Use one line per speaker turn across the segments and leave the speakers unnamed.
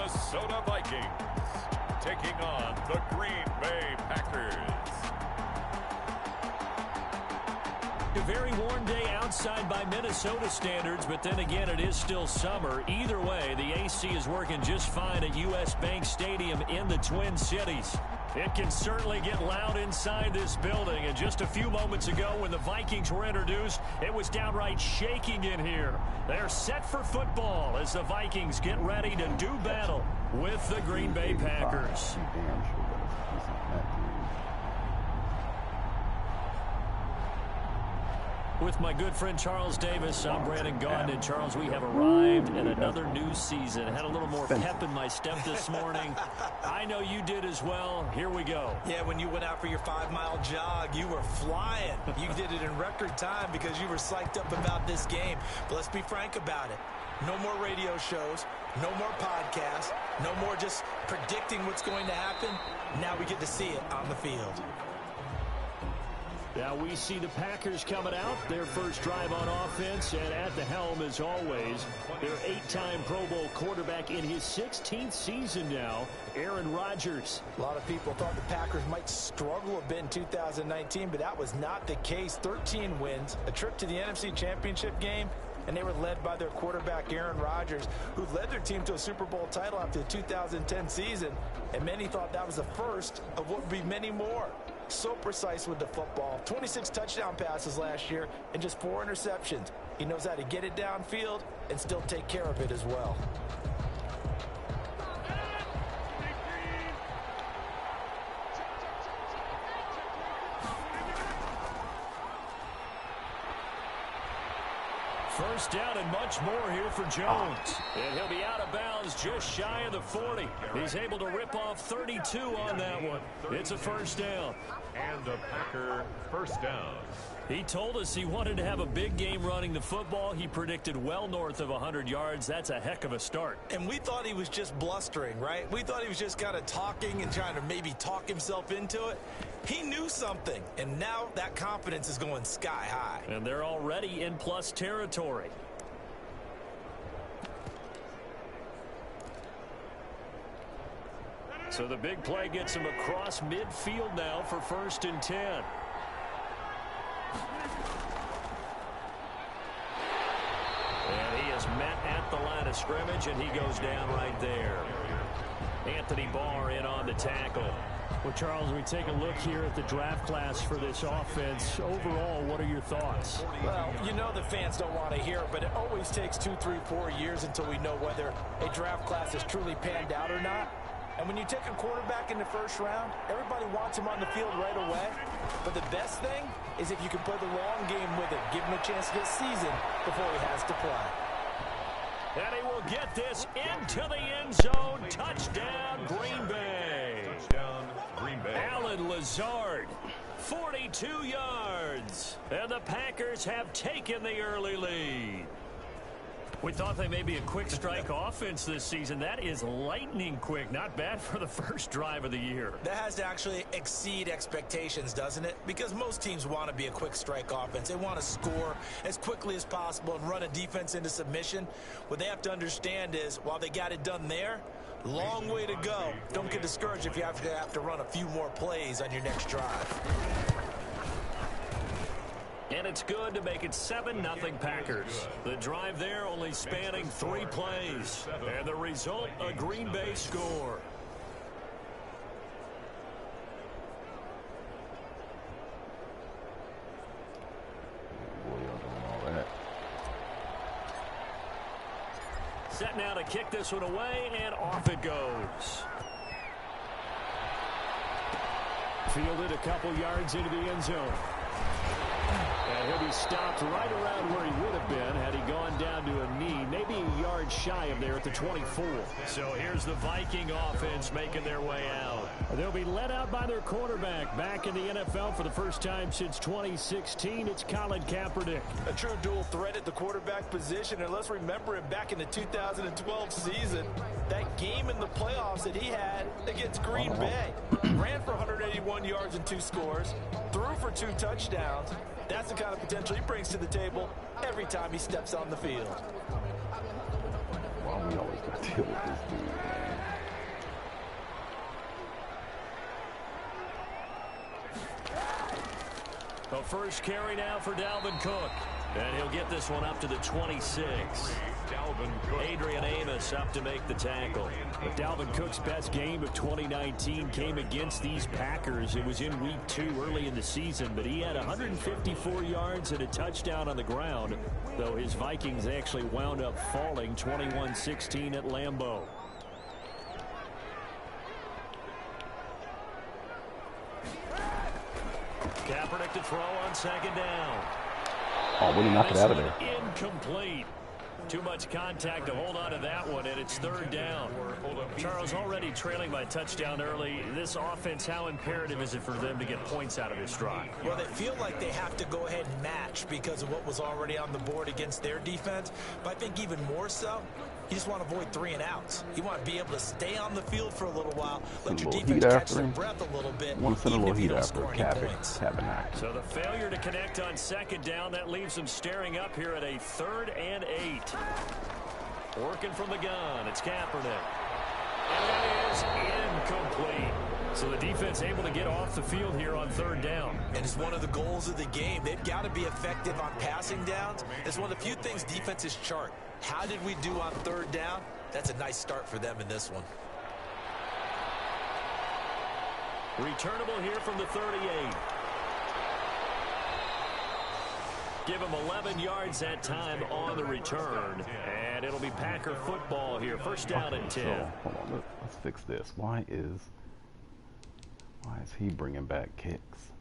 Minnesota Vikings taking on the Green Bay Packers.
A very warm day outside by Minnesota standards, but then again, it is still summer. Either way, the AC is working just fine at US Bank Stadium in the Twin Cities. It can certainly get loud inside this building, and just a few moments ago when the Vikings were introduced, it was downright shaking in here. They're set for football as the Vikings get ready to do battle with the Green Bay Packers. With my good friend Charles Davis, I'm Brandon Gaudin. And Charles, we have arrived at another new season. Had a little more pep in my step this morning. I know you did as well. Here we go.
Yeah, when you went out for your 5-mile jog, you were flying. You did it in record time because you were psyched up about this game. But let's be frank about it. No more radio shows, no more podcasts, no more just predicting what's going to happen. Now we get to see it on the field.
Now we see the Packers coming out, their first drive on offense, and at the helm, as always, their 8-time Pro Bowl quarterback in his 16th season now, Aaron Rodgers.
A lot of people thought the Packers might struggle a bit in 2019, but that was not the case. 13 wins, a trip to the NFC Championship game, and they were led by their quarterback, Aaron Rodgers, who led their team to a Super Bowl title after the 2010 season, and many thought that was the first of what would be many more. So precise with the football. 26 touchdown passes last year and just 4 interceptions. He knows how to get it downfield and still take care of it as well.
First down and much more here for Jones. And he'll be out of bounds just shy of the 40. He's able to rip off 32 on that one. It's a first down.
And a Packer first down.
He told us he wanted to have a big game running the football. He predicted well north of 100 yards. That's a heck of a start.
And we thought he was just blustering, right? We thought he was just kind of talking and trying to maybe talk himself into it. He knew something, and now that confidence is going sky high.
And they're already in plus territory. So the big play gets him across midfield now for 1st and 10. And he is met at the line of scrimmage, and he goes down right there. Anthony Barr in on the tackle. Well, Charles, we take a look here at the draft class for this offense. Overall, what are your thoughts?
Well, you know the fans don't want to hear it, but it always takes 2, 3, 4 years until we know whether a draft class has truly panned out or not. And when you take a quarterback in the first round, everybody wants him on the field right away. But the best thing is if you can play the long game with him, give him a chance to get seasoned before he has to play.
And he will get this into the end zone. Touchdown, Green Bay.
Touchdown, Green Bay.
Allen Lazard, 42 yards. And the Packers have taken the early lead. We thought they may be a quick strike offense this season. That is lightning quick. Not bad for the first drive of the year.
That has to actually exceed expectations, doesn't it? Because most teams want to be a quick strike offense. They want to score as quickly as possible and run a defense into submission. What they have to understand is, while they got it done there, long way to go. Don't get discouraged if you have to run a few more plays on your next drive.
And it's good to make it 7-0 Packers. The drive there only spanning 3 plays. And the result, a Green Bay score. Set now to kick this one away, and off it goes. Fielded a couple yards into the end zone. And he'll be stopped right around where he would have been had he gone down to a knee, maybe a yard shy of there at the 24. So here's the Viking offense making their way out. They'll be led out by their quarterback. Back in the NFL for the first time since 2016, it's Colin Kaepernick.
A true dual threat at the quarterback position, and let's remember him back in the 2012 season. That game in the playoffs that he had against Green Bay. Ran for 181 yards and 2 scores, threw for 2 touchdowns. That's the kind of potential he brings to the table every time he steps on the field.
Well, we always got to deal with this dude, man.
A first carry now for Dalvin Cook. And he'll get this one up to the 26. Adrian Amos up to make the tackle.
But Dalvin Cook's best game of 2019 came against these Packers. It was in week 2 early in the season, but he had 154 yards and a touchdown on the ground, though his Vikings actually wound up falling 21-16 at Lambeau. Kaepernick to throw on second down.
Oh, when he knocked it out of there.
Incomplete. Too much contact to hold on to that one, and it's third down. Charles, already trailing by a touchdown early. This offense, how imperative is it for them to get points out of this drive?
Well, they feel like they have to go ahead and match because of what was already on the board against their defense. But I think even more so, you just want to avoid 3 and outs. You want to be able to stay on the field for a little while, let your defense catch their breath a little bit,
want to send a little heat after
points.
So the failure to connect on second down, that leaves them staring up here at a 3rd and 8. Working from the gun, it's Kaepernick. And that is incomplete. So the defense able to get off the field here on 3rd down.
And it's one of the goals of the game. They've got to be effective on passing downs. It's one of the few things defenses chart. How did we do on 3rd down? That's a nice start for them in this one.
Returnable here from the 38. Give him 11 yards that time on the return. And it'll be Packer football here. First down and 10.
So, hold on, let's fix this. Why is he bringing back kicks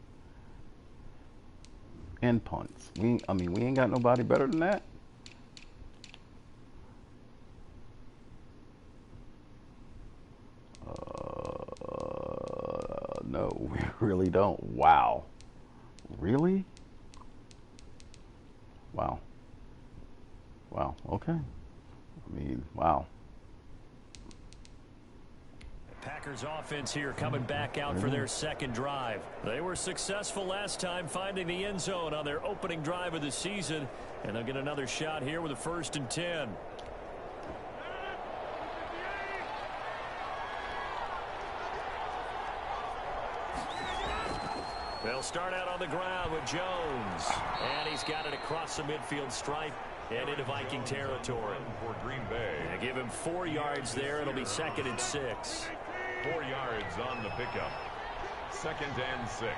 and punts? We ain't got nobody better than that. No, we really don't. Wow. Really? Wow. Wow. Okay. I mean, wow.
Packers offense here coming back out for their second drive. They were successful last time finding the end zone on their opening drive of the season, and they'll get another shot here with a 1st and 10. They'll start out on the ground with Jones, and he's got it across the midfield stripe and into Viking territory.
For Green Bay.
They give him 4 yards there. It'll be 2nd and 6.
4 yards on the pickup. 2nd and 6.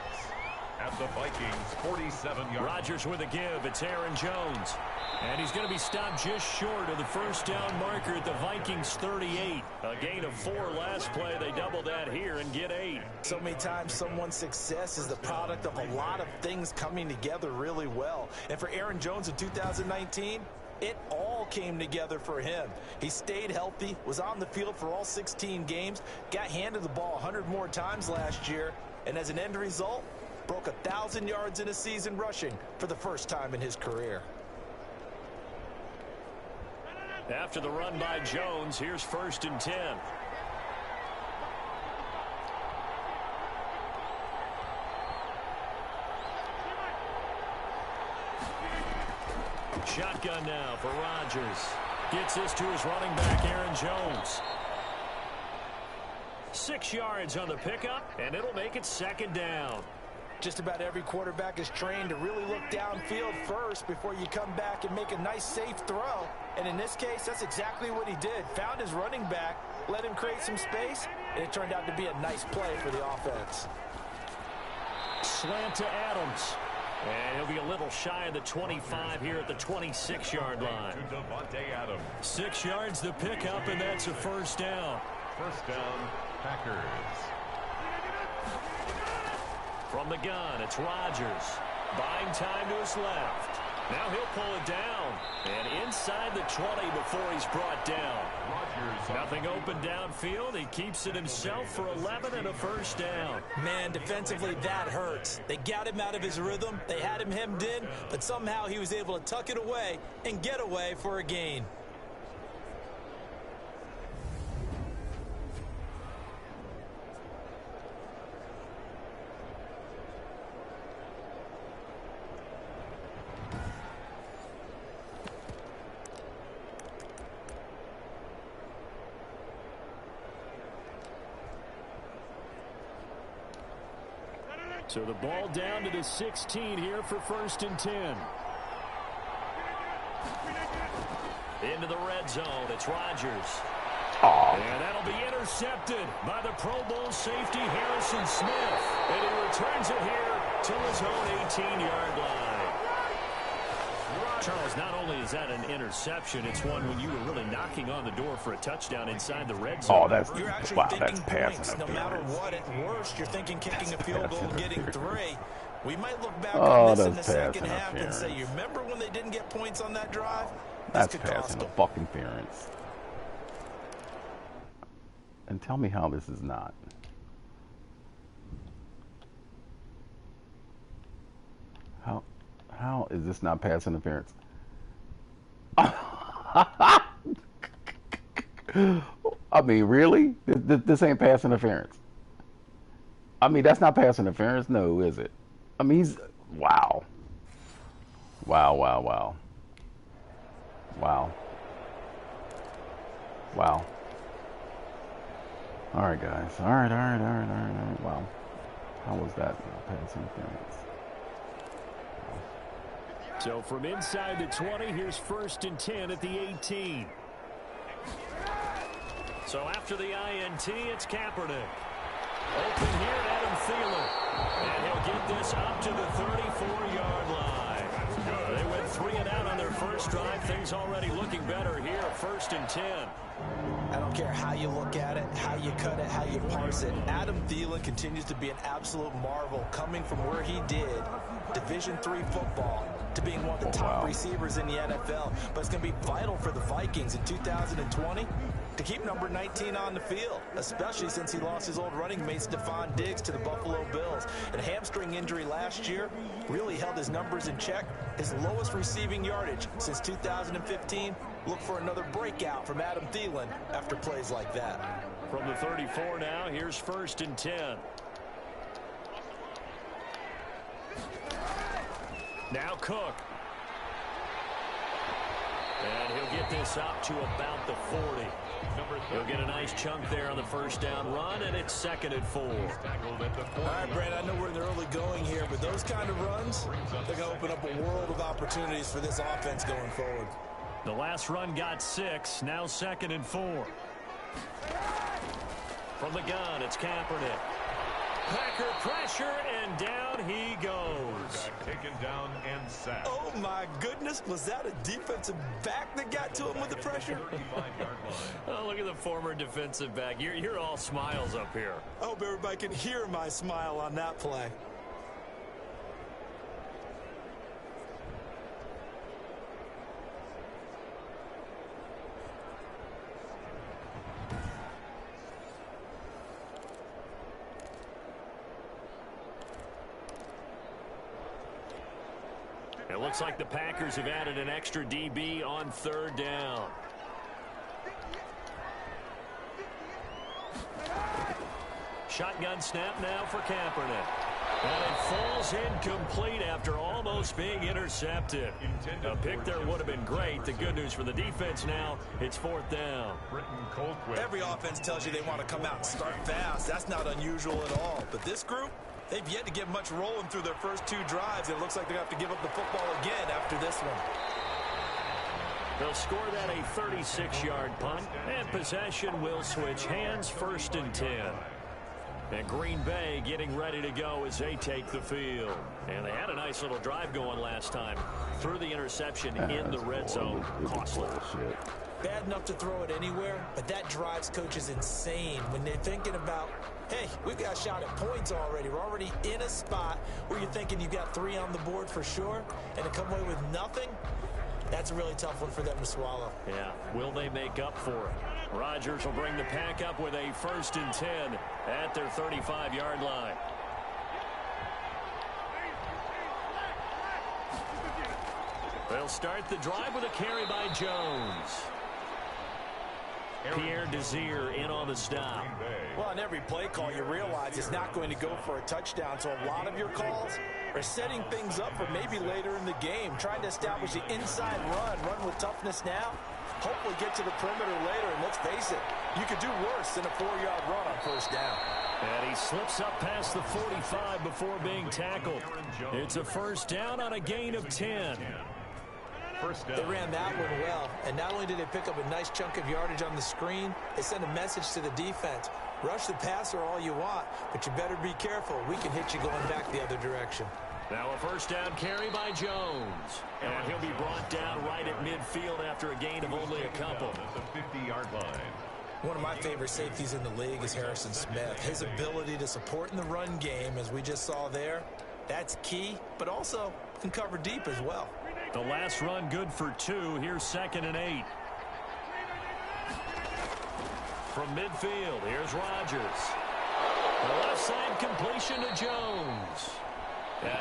At the Vikings 47-yard.
Rodgers with a give. It's Aaron Jones. And he's going to be stopped just short of the first down marker at the Vikings 38. A gain of 4 last play. They double that here and get 8.
So many times someone's success is the product of a lot of things coming together really well. And for Aaron Jones in 2019, it all came together for him. He stayed healthy, was on the field for all 16 games, got handed the ball 100 more times last year, and as an end result, broke 1,000 yards in a season rushing for the first time in his career.
After the run by Jones, here's 1st and 10. Shotgun now for Rodgers. Gets this to his running back, Aaron Jones. 6 yards on the pickup, and it'll make it 2nd down.
Just about every quarterback is trained to really look downfield first before you come back and make a nice, safe throw. And in this case, that's exactly what he did. Found his running back, let him create some space, and it turned out to be a nice play for the offense.
Slant to Adams. And he'll be a little shy of the 25 here at the 26-yard line.
To Davante Adams.
6 yards the pickup, and that's a 1st down.
1st down, Packers.
From the gun, it's Rodgers. Buying time to his left. Now he'll pull it down. And inside the 20 before he's brought down. Nothing open downfield. He keeps it himself for 11 and a 1st down.
Man, defensively, that hurts. They got him out of his rhythm. They had him hemmed in, but somehow he was able to tuck it away and get away for a gain.
So the ball down to the 16 here for 1st and 10.
Into the red zone. It's Rodgers.
Oh.
And that'll be intercepted by the Pro Bowl safety Harrison Smith. And he returns it here to his own 18-yard line. Charles, not only is that an interception, it's one when you were really knocking on the door for a touchdown inside the red zone.
Oh, that's
You're actually
wow.
thinking
That's passing
points. No matter what, at worst, you're thinking kicking a field goal and getting 3. We might look back on this in the second half and say, you remember when they didn't get points on that drive?
That's passing the fucking interference. And tell me how this is not. How is this not pass interference? I mean, really? This ain't pass interference. I mean, that's not pass interference, no, is it? I mean, he's wow. Wow. Wow. All right, guys. All right. Wow. How was that pass interference?
So from inside the 20, here's 1st and 10 at the 18.
So after the INT, it's Kaepernick. Open here, Adam Thielen. And he'll get this up to the 34-yard line. They went 3 and out on their first drive. Things already looking better here at 1st and 10.
I don't care how you look at it, how you cut it, how you parse it. Adam Thielen continues to be an absolute marvel, coming from where he did, Division III football, to being one of the top receivers in the NFL. But it's going to be vital for the Vikings in 2020 to keep number 19 on the field, especially since he lost his old running mate Stephon Diggs to the Buffalo Bills. And a hamstring injury last year really held his numbers in check. His lowest receiving yardage since 2015. Look for another breakout from Adam Thielen after plays like that.
From the 34 now, here's 1st and 10. Now Cook. And he'll get this up to about the 40. He'll get a nice chunk there on the first down run, and it's 2nd and 4.
All right, Brandon, I know we're in the early going here, but those kind of runs, they're going to open up a world of opportunities for this offense going forward.
The last run got 6, now 2nd and 4. From the gun, it's Kaepernick. Packer pressure, and down he goes.
Taken down and sacked.
Oh, my goodness. Was that a defensive back that got to him with the pressure?
Oh, look at the former defensive back. You're all smiles up here.
I hope everybody can hear my smile on that play.
It looks like the Packers have added an extra DB on 3rd down. Shotgun snap now for Kaepernick. And it falls incomplete after almost being intercepted. A pick there would have been great. The good news for the defense now, it's 4th down.
Every offense tells you they want to come out and start fast. That's not unusual at all. But this group, they've yet to get much rolling through their first 2 drives. It looks like they're going to have to give up the football again after this one.
They'll score that a 36-yard punt, and possession will switch hands, 1st and 10. And Green Bay getting ready to go as they take the field. And they had a nice little drive going last time. Threw the interception in the red zone. Costly.
Bad enough to throw it anywhere, but that drives coaches insane when they're thinking about, hey, we've got a shot at points already. We're already in a spot where you're thinking you've got 3 on the board for sure, and to come away with nothing, that's a really tough one for them to swallow.
Yeah, will they make up for it? Rodgers will bring the pack up with a 1st and 10 at their 35-yard line. They'll start the drive with a carry by Jones. Pierre Desir in on the stop.
Well, on every play call, you realize it's not going to go for a touchdown, so a lot of your calls are setting things up for maybe later in the game, trying to establish the inside run with toughness now, hopefully get to the perimeter later, and let's face it, you could do worse than a 4-yard run on first down.
And he slips up past the 45 before being tackled. It's a first down on a gain of 10.
First down.
They ran that one well, and not only did they pick up a nice chunk of yardage on the screen, they sent a message to the defense. Rush the passer all you want, but you better be careful. We can hit you going back the other direction.
Now a first down carry by Jones. And he'll be brought down right at midfield after a gain of only a couple.
At the 50-yard line.
One of my favorite safeties in the league is Harrison Smith. His ability to support in the run game, as we just saw there, that's key, but also can cover deep as well.
The last run good for 2. Here's 2nd and 8. From midfield, here's Rodgers. The left side completion to Jones.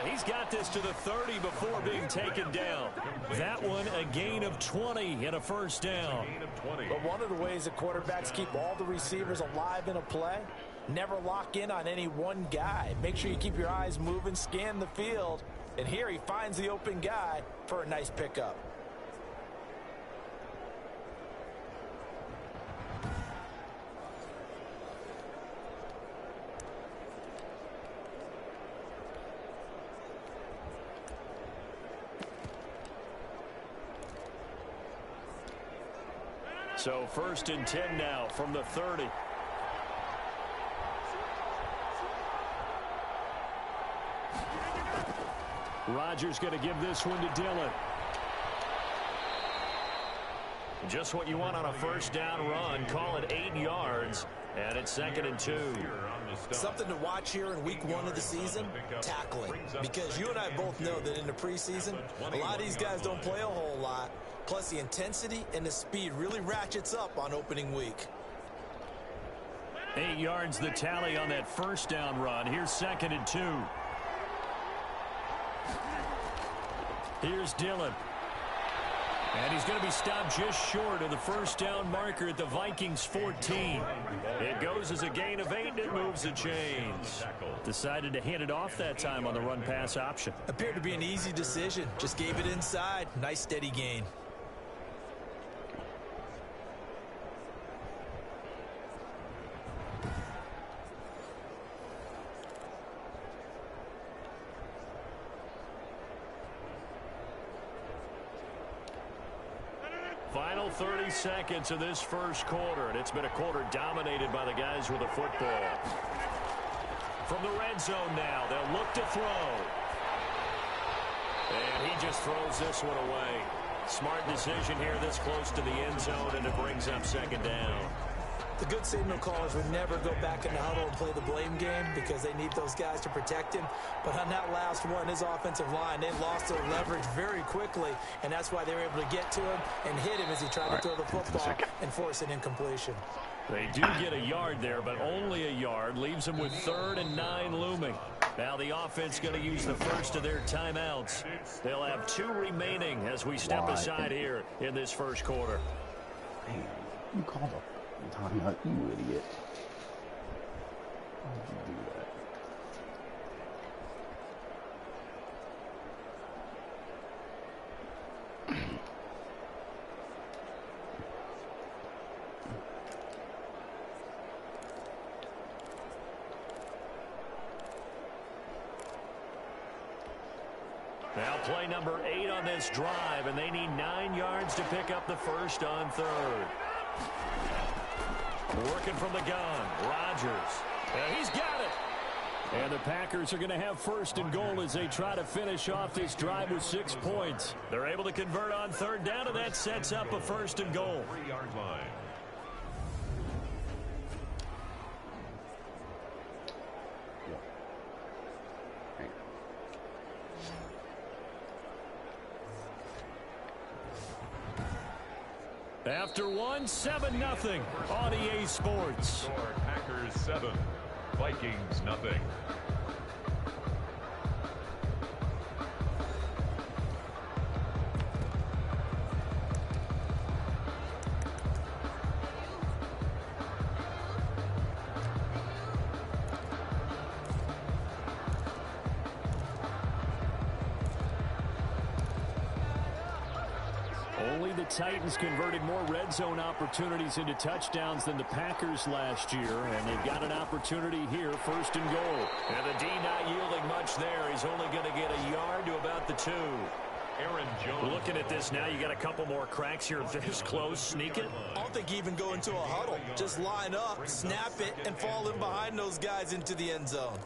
He's got this to the 30 before being taken down. That one a gain of 20 and a first down.
But one of the ways that quarterbacks keep all the receivers alive in a play, never lock in on any one guy. Make sure you keep your eyes moving, scan the field. And here he finds the open guy for a nice pickup.
So 1st and 10 now from the 30. Rodgers going to give this one to Dillon. Just what you want on a first down run. Call it 8 yards. And it's 2nd and 2.
Something to watch here in week 1 of the season, tackling. Because you and I both know that in the preseason, a lot of these guys don't play a whole lot. Plus, the intensity and the speed really ratchets up on opening week.
8 yards the tally on that first down run. Here's 2nd and 2. Here's Dillon. And he's going to be stopped just short of the first down marker at the Vikings 14. It goes as a gain of 8, and it moves the chains. Decided to hand it off that time on the run-pass option.
Appeared to be an easy decision. Just gave it inside. Nice steady gain.
Final 30 seconds of this first quarter, and it's been a quarter dominated by the guys with the football. From the red zone now, they'll look to throw. And he just throws this one away. Smart decision here this close to the end zone, and it brings up 2nd down.
The good signal callers would never go back in the huddle and play the blame game because they need those guys to protect him. But on that last one, his offensive line, they lost their leverage very quickly, and that's why they were able to get to him and hit him as he tried to throw the football and force an incompletion.
They do get a yard there, but only a yard. Leaves them with 3rd and 9 looming. Now the offense going to use the first of their timeouts. They'll have 2 remaining as we step aside here in this first quarter.
Man, you called a timeout, you idiot. Why did you do that?
Now play number 8 on this drive, and they need 9 yards to pick up the first on 3rd. Working from the gun, Rodgers. And he's got it. And the Packers are going to have 1st and goal as they try to finish off this drive with 6 points. They're able to convert on 3rd down, and that sets up a 1st and goal.
3-yard line.
After one, 7-0 on EA Sports.
Score Packers 7, Vikings nothing.
Only the
Titans converted more red zone opportunities into touchdowns than the Packers last year, and they've got an opportunity here, 1st and goal.
And the D not yielding much there. He's only going to get a yard to about the 2.
Aaron Jones.
Looking at this now, you got a couple more cracks here. This close, sneak it.
I don't think even go into a huddle. Just line up, snap it, and fall in behind those guys into the end zone.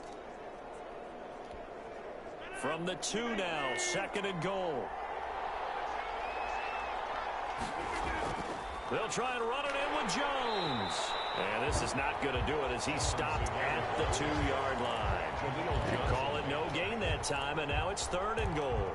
From the 2 now, 2nd and goal. They'll try and run it in with Jones. And this is not going to do it as he stopped at the 2-yard line. You call it no gain that time, and now it's 3rd and goal.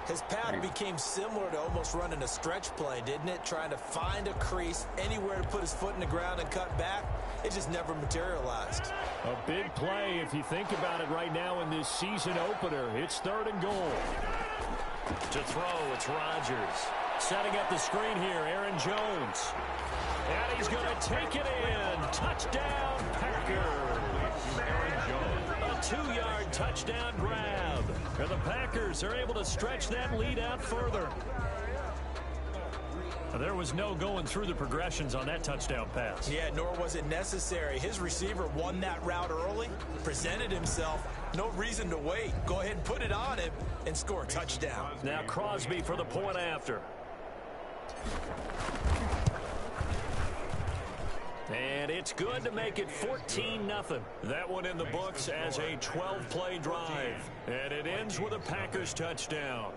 His path became similar to almost running a stretch play, didn't it? Trying to find a crease, anywhere to put his foot in the ground and cut back. It just never materialized.
A big play if you think about it right now in this season opener. It's 3rd and goal.
To throw, it's Rodgers. Setting up the screen here, Aaron Jones. And he's going to take it in. Touchdown, Packers. A 2-yard touchdown grab. And the Packers are able to stretch that lead out further. There was no going through the progressions on that touchdown pass.
Yeah, nor was it necessary. His receiver won that route early, presented himself. No reason to wait. Go ahead and put it on him and score a touchdown.
Now Crosby for the point after. And it's good to make it 14-0. That one in the books as a 12-play drive. And it ends with a Packers touchdown.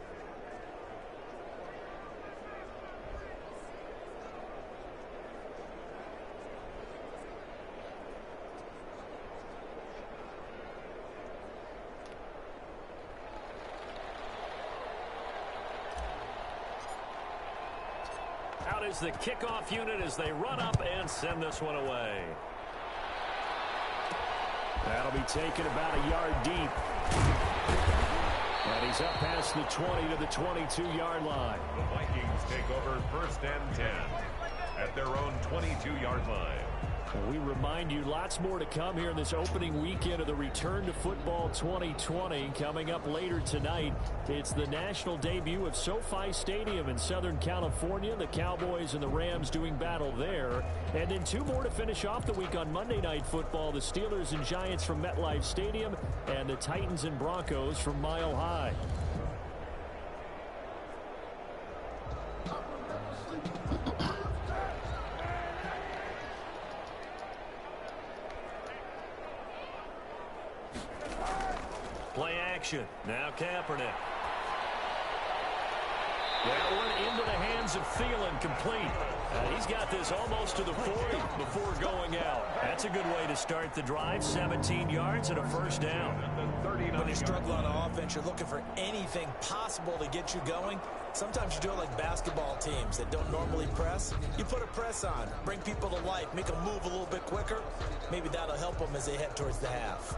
Out is the kickoff unit as they run up and send this one away.
That'll be taken about a yard deep. And he's up past the 20 to the 22-yard line.
The Vikings take over 1st and 10 at their own 22-yard line.
We remind you lots more to come here in this opening weekend of the Return to Football 2020. Coming up later tonight, it's the national debut of SoFi Stadium in Southern California. The Cowboys and the Rams doing battle there. And then 2 more to finish off the week on Monday Night Football. The Steelers and Giants from MetLife Stadium and the Titans and Broncos from Mile High.
Play action. Now Kaepernick. That one into the hands of Thielen, complete. He's got this almost to the 40 before going out. That's a good way to start the drive. 17 yards and a 1st down.
When you struggle on offense, you're looking for anything possible to get you going. Sometimes you do it like basketball teams that don't normally press. You put a press on, bring people to life, make them move a little bit quicker. Maybe that'll help them as they head towards the half.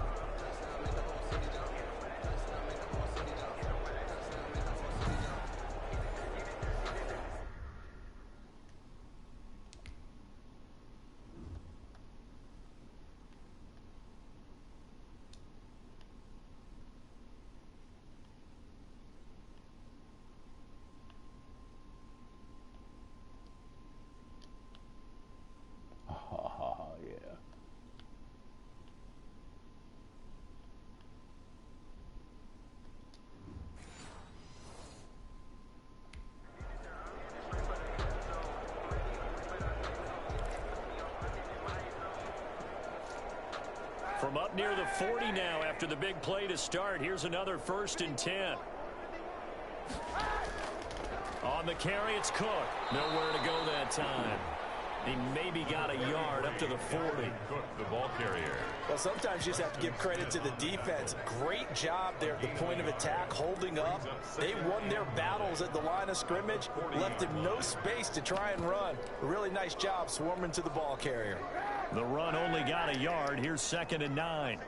From up near the 40 now after the big play to start. Here's another 1st and 10. On the carry, it's Cook. Nowhere to go that time. He maybe got a yard up to the 40.
Cook, the ball carrier.
Well, sometimes you just have to give credit to the defense. Great job there at the point of attack, holding up. They won their battles at the line of scrimmage, left him no space to try and run. A really nice job swarming to the ball carrier.
The run only got a yard. Here's 2nd and 9.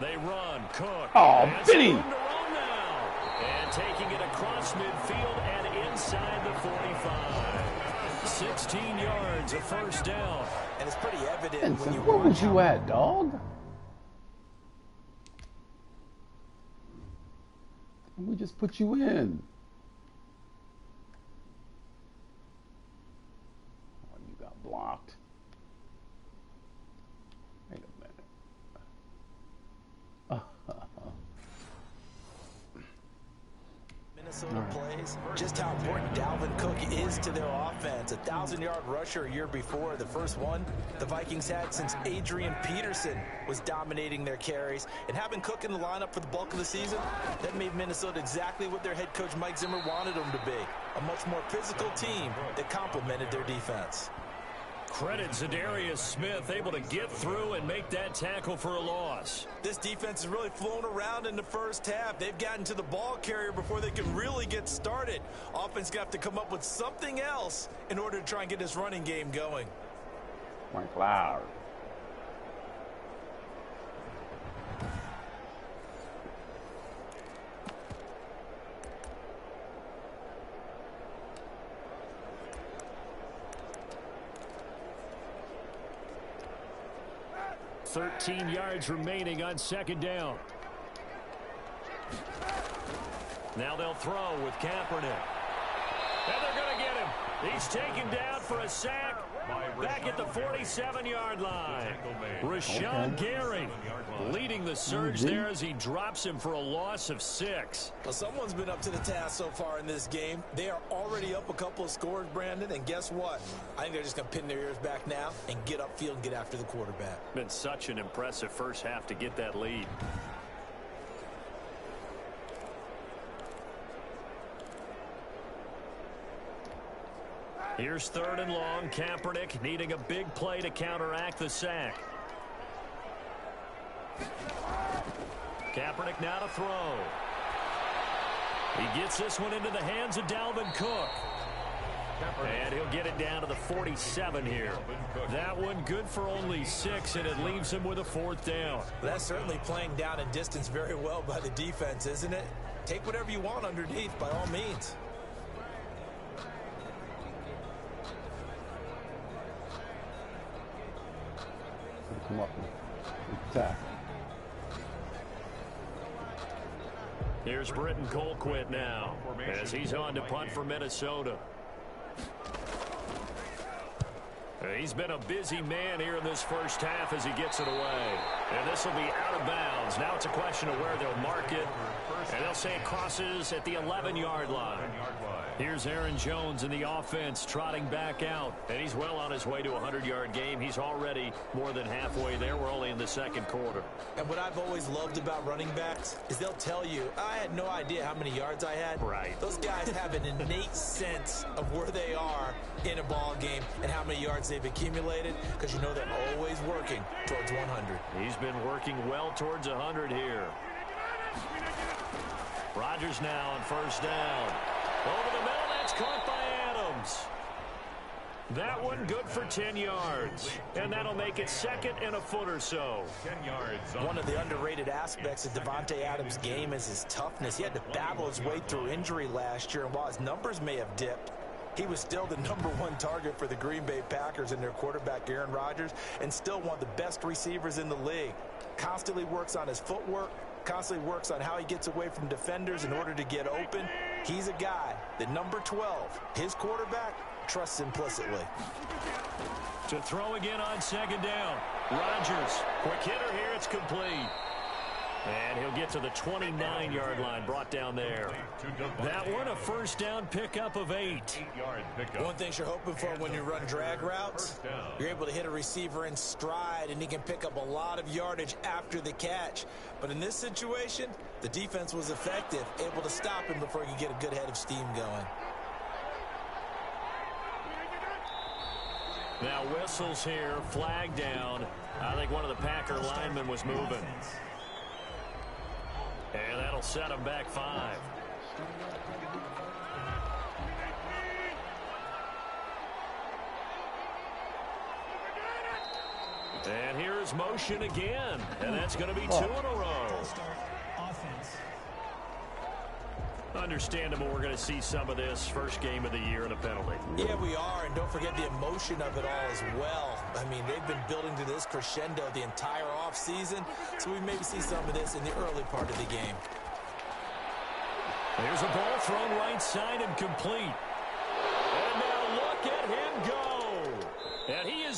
They run. Cook.
Oh, Benny.
And taking it across midfield and inside the 45. 16 yards, a 1st down.
And it's pretty evident
Vincent,
when you
where
watch
was you at, dog? We just put you in.
is just how important Dalvin Cook is to their offense. 1,000-yard rusher a year before, the first one the Vikings had since Adrian Peterson was dominating their carries. And having Cook in the lineup for the bulk of the season, that made Minnesota exactly what their head coach Mike Zimmer wanted them to be. A much more physical team that complemented their defense.
Credit Zadarius Smith, able to get through and make that tackle for a loss.
This defense has really flown around in the first half. They've gotten to the ball carrier before they can really get started. Offense got to come up with something else in order to try and get this running game going.
Frank Loud.
$13 yards remaining on second down. Now they'll throw with Kaepernick. And they're going to get him. He's taken down for a sack back at the 47-yard line. Rashawn Gary leading the surge there as he drops him for a loss of 6.
Well, someone's been up to the task so far in this game. They are already up a couple of scores, Brandon, and guess what? I think they're just going to pin their ears back now and get upfield and get after the quarterback.
Been such an impressive first half to get that lead. Here's 3rd and long. Kaepernick needing a big play to counteract the sack. Kaepernick now to throw. He gets this one into the hands of Dalvin Cook. And he'll get it down to the 47 here. That one good for only 6, and it leaves him with a 4th down.
Well, that's certainly playing down in distance very well by the defense, isn't it? Take whatever you want underneath, by all means.
Come up. Tackle.
Here's Britton Colquitt now as he's on to punt for Minnesota. He's been a busy man here in this first half as he gets it away. And this will be out of bounds. Now it's a question of where they'll mark it. And they'll say it crosses at the 11-yard line. Here's Aaron Jones in the offense trotting back out. And he's well on his way to a 100-yard game. He's already more than halfway there. We're only in the second quarter.
And what I've always loved about running backs is they'll tell you, I had no idea how many yards I had.
Right.
Those guys have an innate sense of where they are in a ball game and how many yards they've accumulated, because you know they're always working towards 100.
He's been working well towards 100 here. Rodgers now on first down. Over the middle, that's caught by Adams. That one good for 10 yards. And that'll make it 2nd and a foot or so.
10 yards.
One of the underrated aspects of Davante Adams' game is his toughness. He had to battle his way through injury last year, and while his numbers may have dipped, he was still the #1 target for the Green Bay Packers and their quarterback, Aaron Rodgers, and still one of the best receivers in the league. Constantly works on his footwork, constantly works on how he gets away from defenders in order to get open. He's a guy that number 12, his quarterback, trusts implicitly.
To throw again on second down. Rodgers, quick hitter here, it's complete. And he'll get to the 29-yard line, brought down there. That one, a first down pickup of 8.
8-yard pickup.
One thing you're hoping for when you run drag routes, you're able to hit a receiver in stride, and he can pick up a lot of yardage after the catch. But in this situation, the defense was effective, able to stop him before he could get a good head of steam going.
Now whistles here, flag down. I think one of the Packer linemen was moving. And that'll set him back 5. And here's motion again. And that's going to be 2 in a row. Understandable we're going to see some of this first game of the year and a penalty.
Yeah, we are, and don't forget the emotion of it all as well. I mean, they've been building to this crescendo the entire offseason, so we maybe see some of this in the early part of the game.
Here's a ball thrown right side and complete. And now look at him go. And he is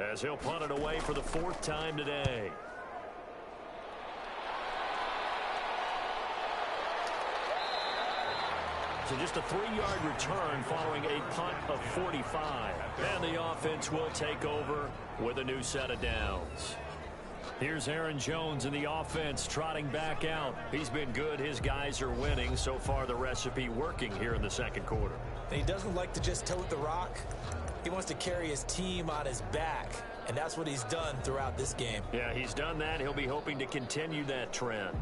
as he'll punt it away for the 4th time today. So just a 3-yard return following a punt of 45. And the offense will take over with a new set of downs. Here's Aaron Jones in the offense trotting back out. He's been good. His guys are winning. So far, the recipe working here in the second quarter.
He doesn't like to just tote the rock. He wants to carry his team on his back, and that's what he's done throughout this game.
Yeah, he's done that. He'll be hoping to continue that trend.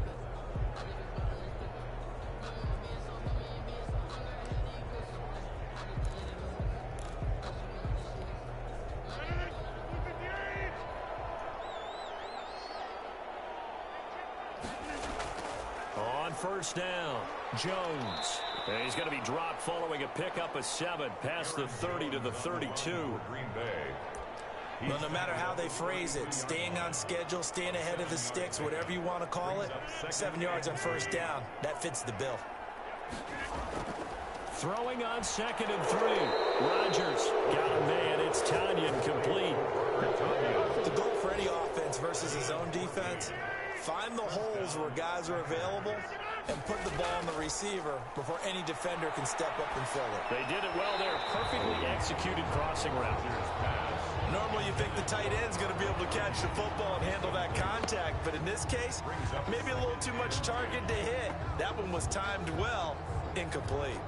On first down, Jones. And he's going to be dropped following a pickup of 7 past the 30 to the 32.
Green Bay.
Well, no matter how they phrase it, staying on schedule, staying ahead of the sticks, whatever you want to call it, 7 yards on first down, that fits the bill.
Throwing on 2nd and 3. Rodgers got a man. It's Tonyan complete.
The goal for any offense versus his own defense, find the holes where guys are available and put the ball on the receiver before any defender can step up and fill it.
They did it well there. Perfectly executed crossing route.
Normally you think the tight end's going to be able to catch the football and handle that contact, but in this case, maybe a little too much target to hit. That one was timed well, incomplete.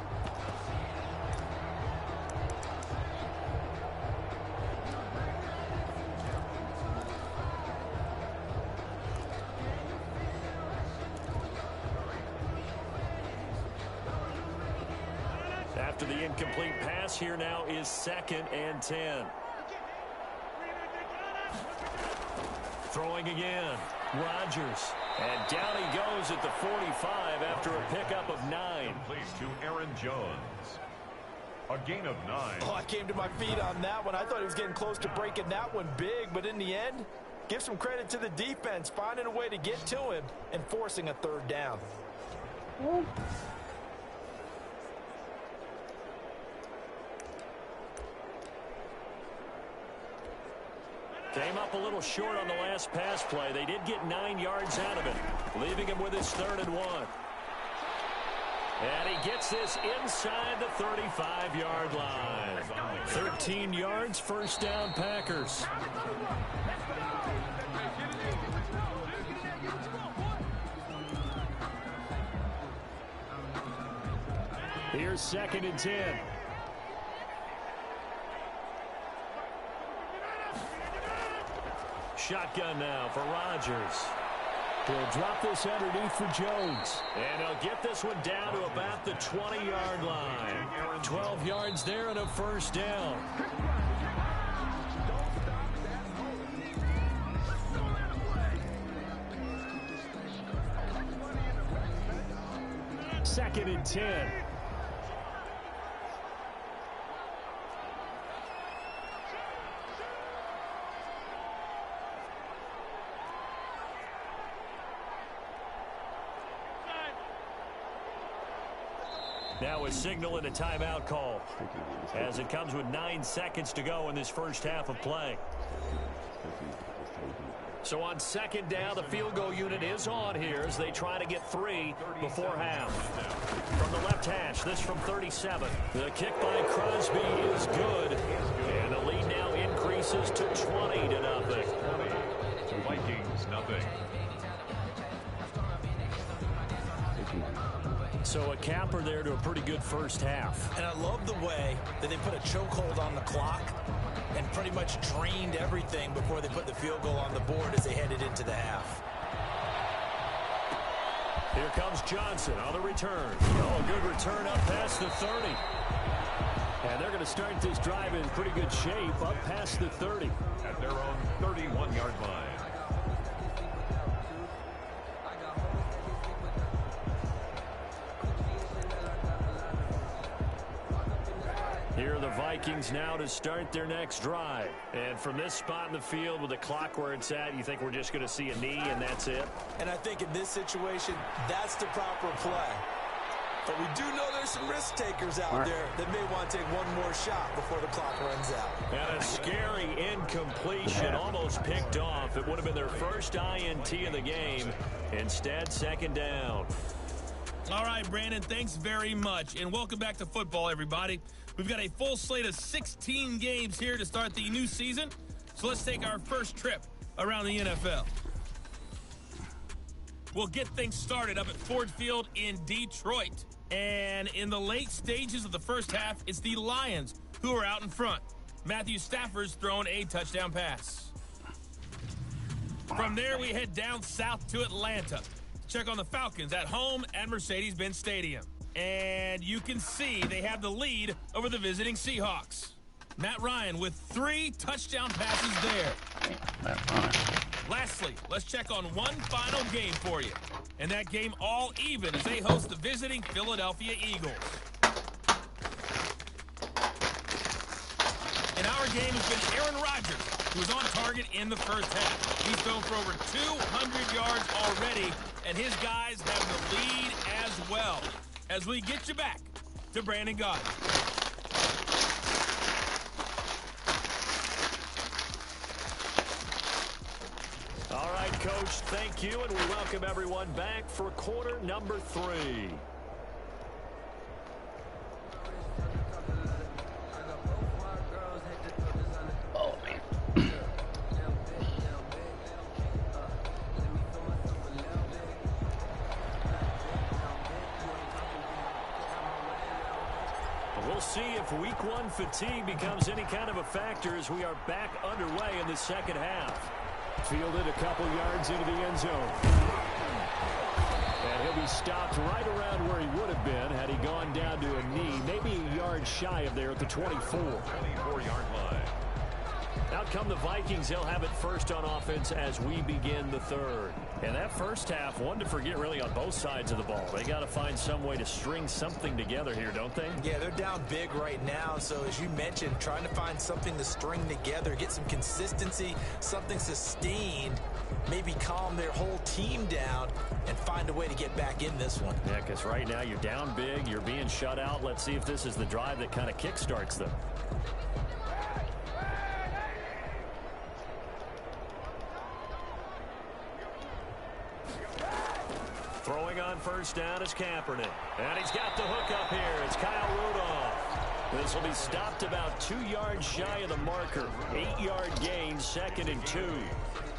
After the incomplete pass, here now is 2nd and 10. Throwing again, Rodgers. And down he goes at the 45 after a pickup of 9.
Complete to Aaron Jones. A gain of 9.
Oh, I came to my feet on that one. I thought he was getting close to breaking that one big, but in the end, give some credit to the defense, finding a way to get to him and forcing a 3rd down.
Came up a little short on the last pass play. They did get 9 yards out of it, leaving him with his 3rd and 1. And he gets this inside the 35-yard line. 13 yards, first down, Packers. Here's 2nd and 10. Shotgun now for Rodgers. He'll drop this underneath for Jones. And he'll get this one down to about the 20-yard line. 12 yards there and a first down. Second and 10. Now a signal and a timeout call as it comes with 9 seconds to go in this first half of play. So on 2nd down, the field goal unit is on here as they try to get 3 before half. From the left hash, this from 37. The kick by Crosby is good. And the lead now increases to 20-0.
Vikings, nothing.
So a capper there to a pretty good first half.
And I love the way that they put a chokehold on the clock and pretty much drained everything before they put the field goal on the board as they headed into the half.
Here comes Johnson on the return. Oh, good return up past the 30. And they're going to start this drive in pretty good shape up past the 30.
At their own 31-yard line.
Here are the Vikings now to start their next drive. And from this spot in the field with the clock where it's at, you think we're just going to see a knee and that's it?
And I think in this situation, that's the proper play. But we do know there's some risk takers out there that may want to take one more shot before the clock runs out.
And a scary incompletion, almost picked off. It would have been their first INT of the game. Instead, second down.
All right, Brandon, thanks very much. And welcome back to football, everybody. We've got a full slate of 16 games here to start the new season. So let's take our first trip around the NFL. We'll get things started up at Ford Field in Detroit. And in the late stages of the first half, it's the Lions who are out in front. Matthew Stafford's thrown a touchdown pass. From there, we head down south to Atlanta. Check on the Falcons at home at Mercedes-Benz Stadium. And you can see they have the lead over the visiting Seahawks. Matt Ryan with 3 touchdown passes there. Lastly, let's check on one final game for you. And that game all even as they host the visiting Philadelphia Eagles. And our game has been Aaron Rodgers, who was on target in the first half. He's thrown for over 200 yards already, and his guys have the lead as well. As we get you back to Brandon Gaudin.
All right, Coach, thank you, and we welcome everyone back for quarter number 3.
Oh, man.
We'll see if week 1 fatigue becomes any kind of a factor as we are back underway in the second half. Fielded a couple yards into the end zone. And he'll be stopped right around where he would have been had he gone down to a knee, maybe a yard shy of there at the 24.
24-yard line.
Out come the Vikings. They'll have it first on offense as we begin the third. And that first half, one to forget really on both sides of the ball. They got to find some way to string something together here, don't they?
Yeah, they're down big right now. So as you mentioned, trying to find something to string together, get some consistency, something sustained, maybe calm their whole team down and find a way to get back in this one.
Yeah, because right now you're down big, you're being shut out. Let's see if this is the drive that kind of kickstarts them. Throwing on first down is Kaepernick. And he's got the hook up here. It's Kyle Rudolph. This will be stopped about 2 yards shy of the marker. 8-yard gain, second and 2.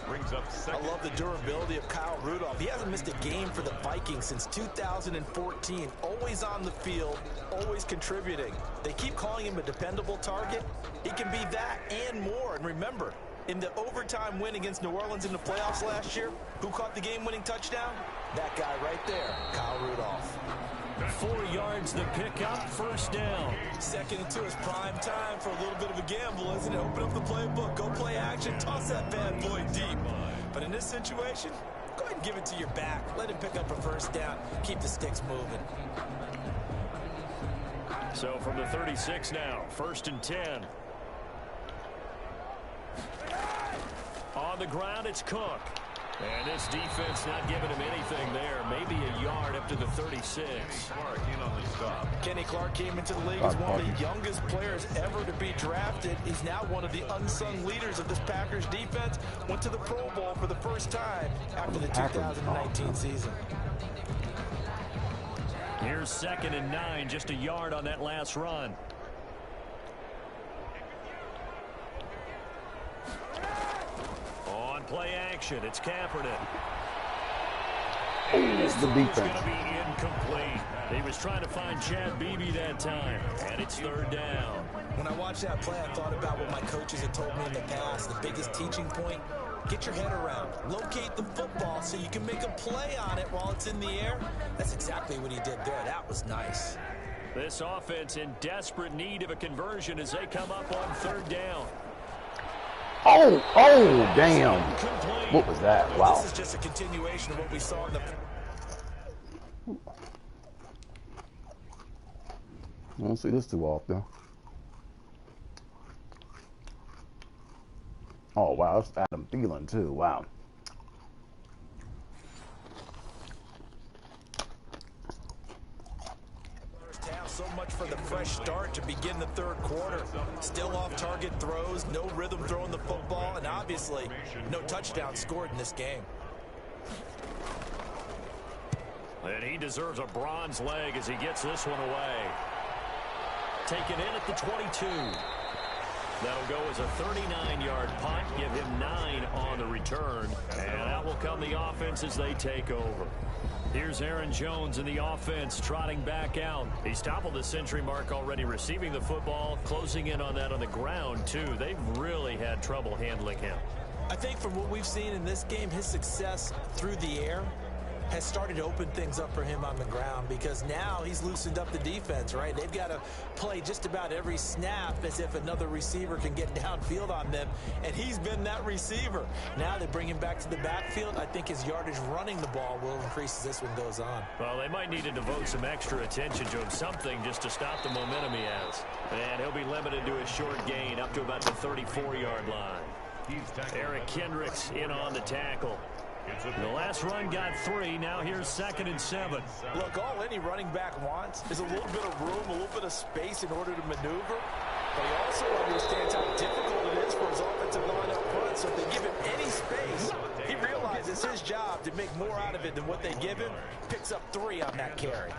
Brings up second.
I love the durability of Kyle Rudolph. He hasn't missed a game for the Vikings since 2014. Always on the field, always contributing. They keep calling him a dependable target. He can be that and more. And remember, in the overtime win against New Orleans in the playoffs last year, who caught the game-winning touchdown? That guy right there, Kyle Rudolph.
4 yards the pickup, first down.
Second and 2 is prime time for a little bit of a gamble, isn't it? Open up the playbook, go play action, toss that bad boy deep. But in this situation, go ahead and give it to your back. Let him pick up a first down. Keep the sticks moving.
So from the 36 now, first and 10. On the ground, it's Cook. And this defense not giving him anything there. Maybe a yard up to the 36.
Clark in on the stop.
Kenny Clark came into the league as one of the youngest players ever to be drafted. He's now one of the unsung leaders of this Packers defense. Went to the Pro Bowl for the first time after the 2019 season.
Here's second and 9, just a yard on that last run. On play action, it's Kaepernick.
It's the defense.
It's going to be incomplete. He was trying to find Chad Beebe that time, and it's third down.
When I watched that play, I thought about what my coaches had told me in the past. The biggest teaching point, get your head around. Locate the football so you can make a play on it while it's in the air. That's exactly what he did there. That was nice.
This offense in desperate need of a conversion as they come up on third down.
Oh, damn. What was that? Wow.
This is just a continuation of what we saw in the...
I don't see this too often. Oh, wow. That's Adam Thielen, too. Wow.
so much for the fresh start to begin the third quarter. Still off-target throws, no rhythm throwing the football, and obviously no touchdown scored in this game.
And he deserves a bronze leg as he gets this one away. Taken in at the 22. That'll go as a 39-yard punt, give him 9 on the return. And out will come the offense as they take over. Here's Aaron Jones in the offense, trotting back out. He's toppled the century mark already receiving the football, closing in on that on the ground, too. They've really had trouble handling him.
I think from what we've seen in this game, his success through the air has started to open things up for him on the ground, because now he's loosened up the defense, right? They've got to play just about every snap as if another receiver can get downfield on them, and he's been that receiver. Now they bring him back to the backfield. I think his yardage running the ball will increase as this one goes on.
Well, they might need to devote some extra attention to him, something just to stop the momentum he has. And he'll be limited to a short gain up to about the 34-yard line. Eric Kendricks in on the tackle. The last run got 3. Now here's 2nd and 7.
Look, all any running back wants is a little bit of room, a little bit of space in order to maneuver. But he also understands how difficult it is for his offensive line up front. So if they give him any space, he realizes his job to make more out of it than what they give him. Picks up 3 on that carry.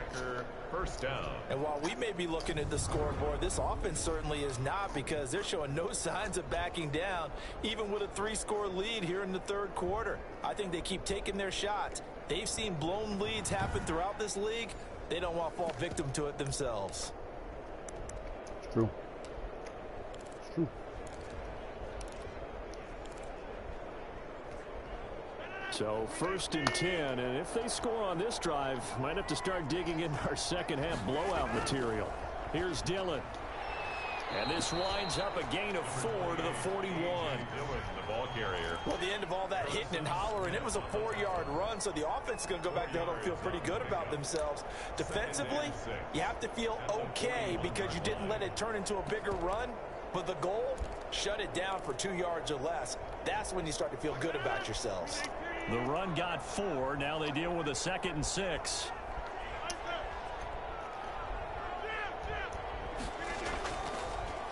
First down.
And while we may be looking at the scoreboard, this offense certainly is not, because they're showing no signs of backing down, even with a 3-score lead here in the third quarter. I think they keep taking their shots. They've seen blown leads happen throughout this league. They don't want to fall victim to it themselves.
It's true. It's true.
So 1st and 10, and if they score on this drive, might have to start digging in our second half blowout material. Here's Dillon. And this winds up a gain of 4 to the 41.
The ball carrier.
Well, the end of all that hitting and hollering, it was a 4-yard run, so the offense is going to go back there and feel pretty good about themselves. Defensively, you have to feel okay because you didn't let it turn into a bigger run. But the goal, shut it down for 2 yards or less. That's when you start to feel good about yourselves.
The run got 4. Now they deal with a 2nd and 6.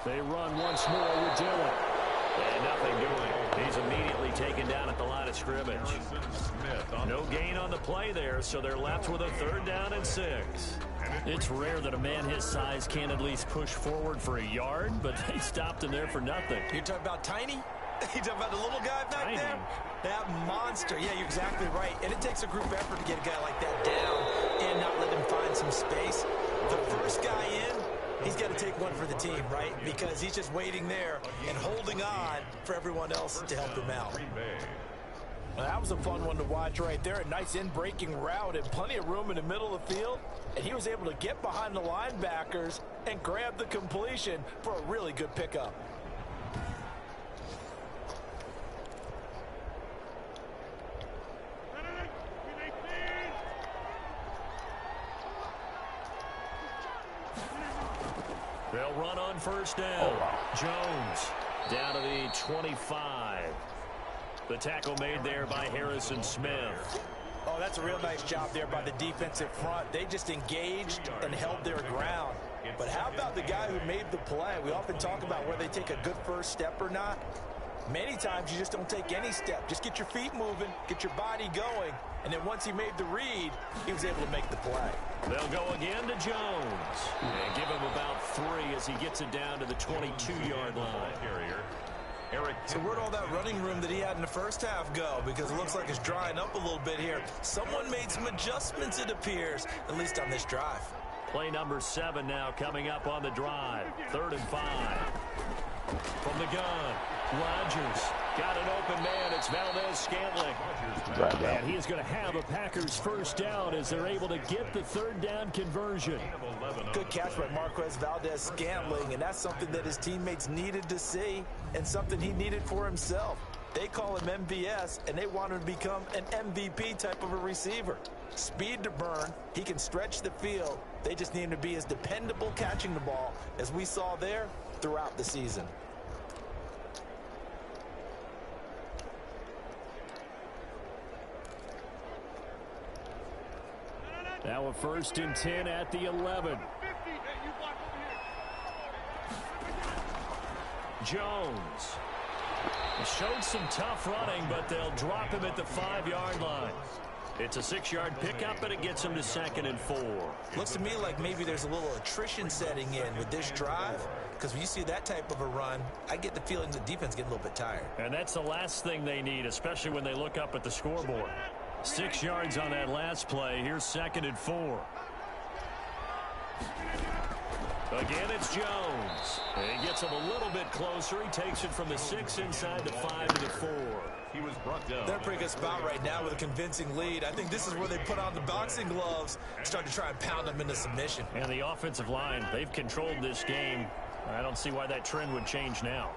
They run once more with Dillon. And nothing doing. He's immediately taken down at the line of scrimmage. No gain on the play there, so they're left with a 3rd down and 6. It's rare that a man his size can at least push forward for a yard, but they stopped him there for nothing.
You're talking about Tiny? You talking about the little guy back
Tiny.
there? That monster. Yeah, you're exactly right. And it takes a group effort to get a guy like that down and not let him find some space. The first guy in, he's got to take one for the team, right? Because he's just waiting there and holding on for everyone else to help him out. Well, that was a fun one to watch right there. A nice in-breaking route and plenty of room in the middle of the field. And he was able to get behind the linebackers and grab the completion for a really good pickup.
They'll run on 1st down. Jones down to the 25. The tackle made there by Harrison Smith.
Oh, that's a real nice job there by the defensive front. They just engaged and held their ground. But how about the guy who made the play? We often talk about whether they take a good first step or not. Many times you just don't take any step. Just get your feet moving, get your body going, and then once he made the read, he was able to make the play.
They'll go again to Jones. And give him about 3 as he gets it down to the 22-yard line.
So where'd all that running room that he had in the first half go? Because it looks like it's drying up a little bit here. Someone made some adjustments, it appears, at least on this drive.
Play number 7 now coming up on the drive. 3rd and 5. From the gun, Rodgers got an open man. It's Valdez-Scantling.
Right.
And he is going to have a Packers 1st down as they're able to get the 3rd down conversion.
Good catch by Marquez Valdez-Scantling, and that's something that his teammates needed to see and something he needed for himself. They call him MVS, and they want him to become an MVP type of a receiver. Speed to burn. He can stretch the field. They just need him to be as dependable catching the ball as we saw there throughout the season.
Now a 1st and 10 at the 11.
Jones. He showed some tough running, but they'll drop him at the 5-yard line. It's a 6-yard pickup, and it gets him to 2nd and 4.
Looks to me like maybe there's a little attrition setting in with this drive, because when you see that type of a run, I get the feeling the defense getting a little bit tired.
And that's the last thing they need, especially when they look up at the scoreboard. 6 yards on that last play. Here's 2nd and 4. Again, it's Jones. And he gets him a little bit closer. He takes it from the 6 inside the 5 to the 4.
He was brought down.
They're a pretty good spot right now with a convincing lead. I think this is where they put on the boxing gloves and start to try and pound them into submission.
And the offensive line, they've controlled this game. I don't see why that trend would change now.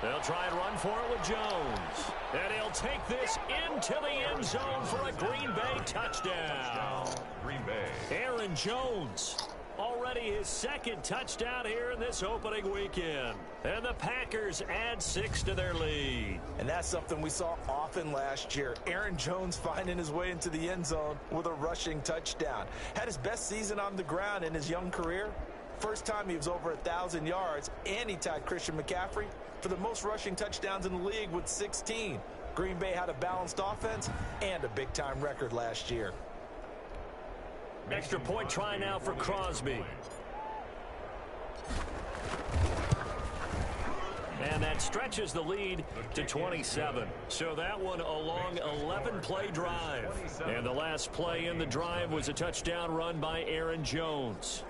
They'll try and run for it with Jones. And he'll take this into the end zone for a Green Bay touchdown.
Green Bay.
Aaron Jones, already his 2nd touchdown here in this opening weekend. And the Packers add 6 to their lead.
And that's something we saw often last year. Aaron Jones finding his way into the end zone with a rushing touchdown. Had his best season on the ground in his young career. First time he was over 1,000 yards, and he tied Christian McCaffrey for the most rushing touchdowns in the league with 16. Green Bay had a balanced offense and a big-time record last year.
Extra point try now for Crosby. And that stretches the lead to 27. So that one a long 11-play drive. And the last play in the drive was a touchdown run by Aaron Jones.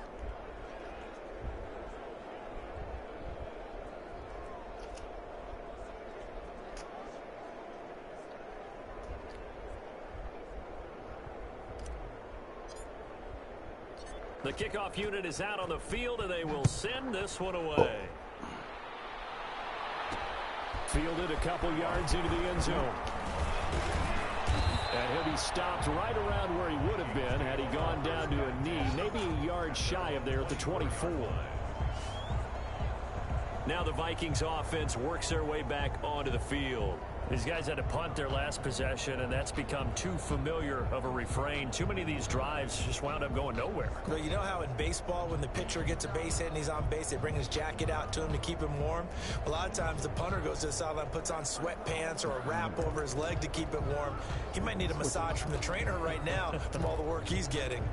The kickoff unit is out on the field, and they will send this one away. Fielded a couple yards into the end zone. And he'll be stopped right around where he would have been had he gone down to a knee, maybe a yard shy of there at the 24. Now the Vikings offense works their way back onto the field. These guys had to punt their last possession, and that's become too familiar of a refrain. Too many of these drives just wound up going nowhere.
Well, you know how in baseball, when the pitcher gets a base hit and he's on base, they bring his jacket out to him to keep him warm? A lot of times the punter goes to the sideline, puts on sweatpants or a wrap over his leg to keep it warm. He might need a massage from the trainer right now from all the work he's getting.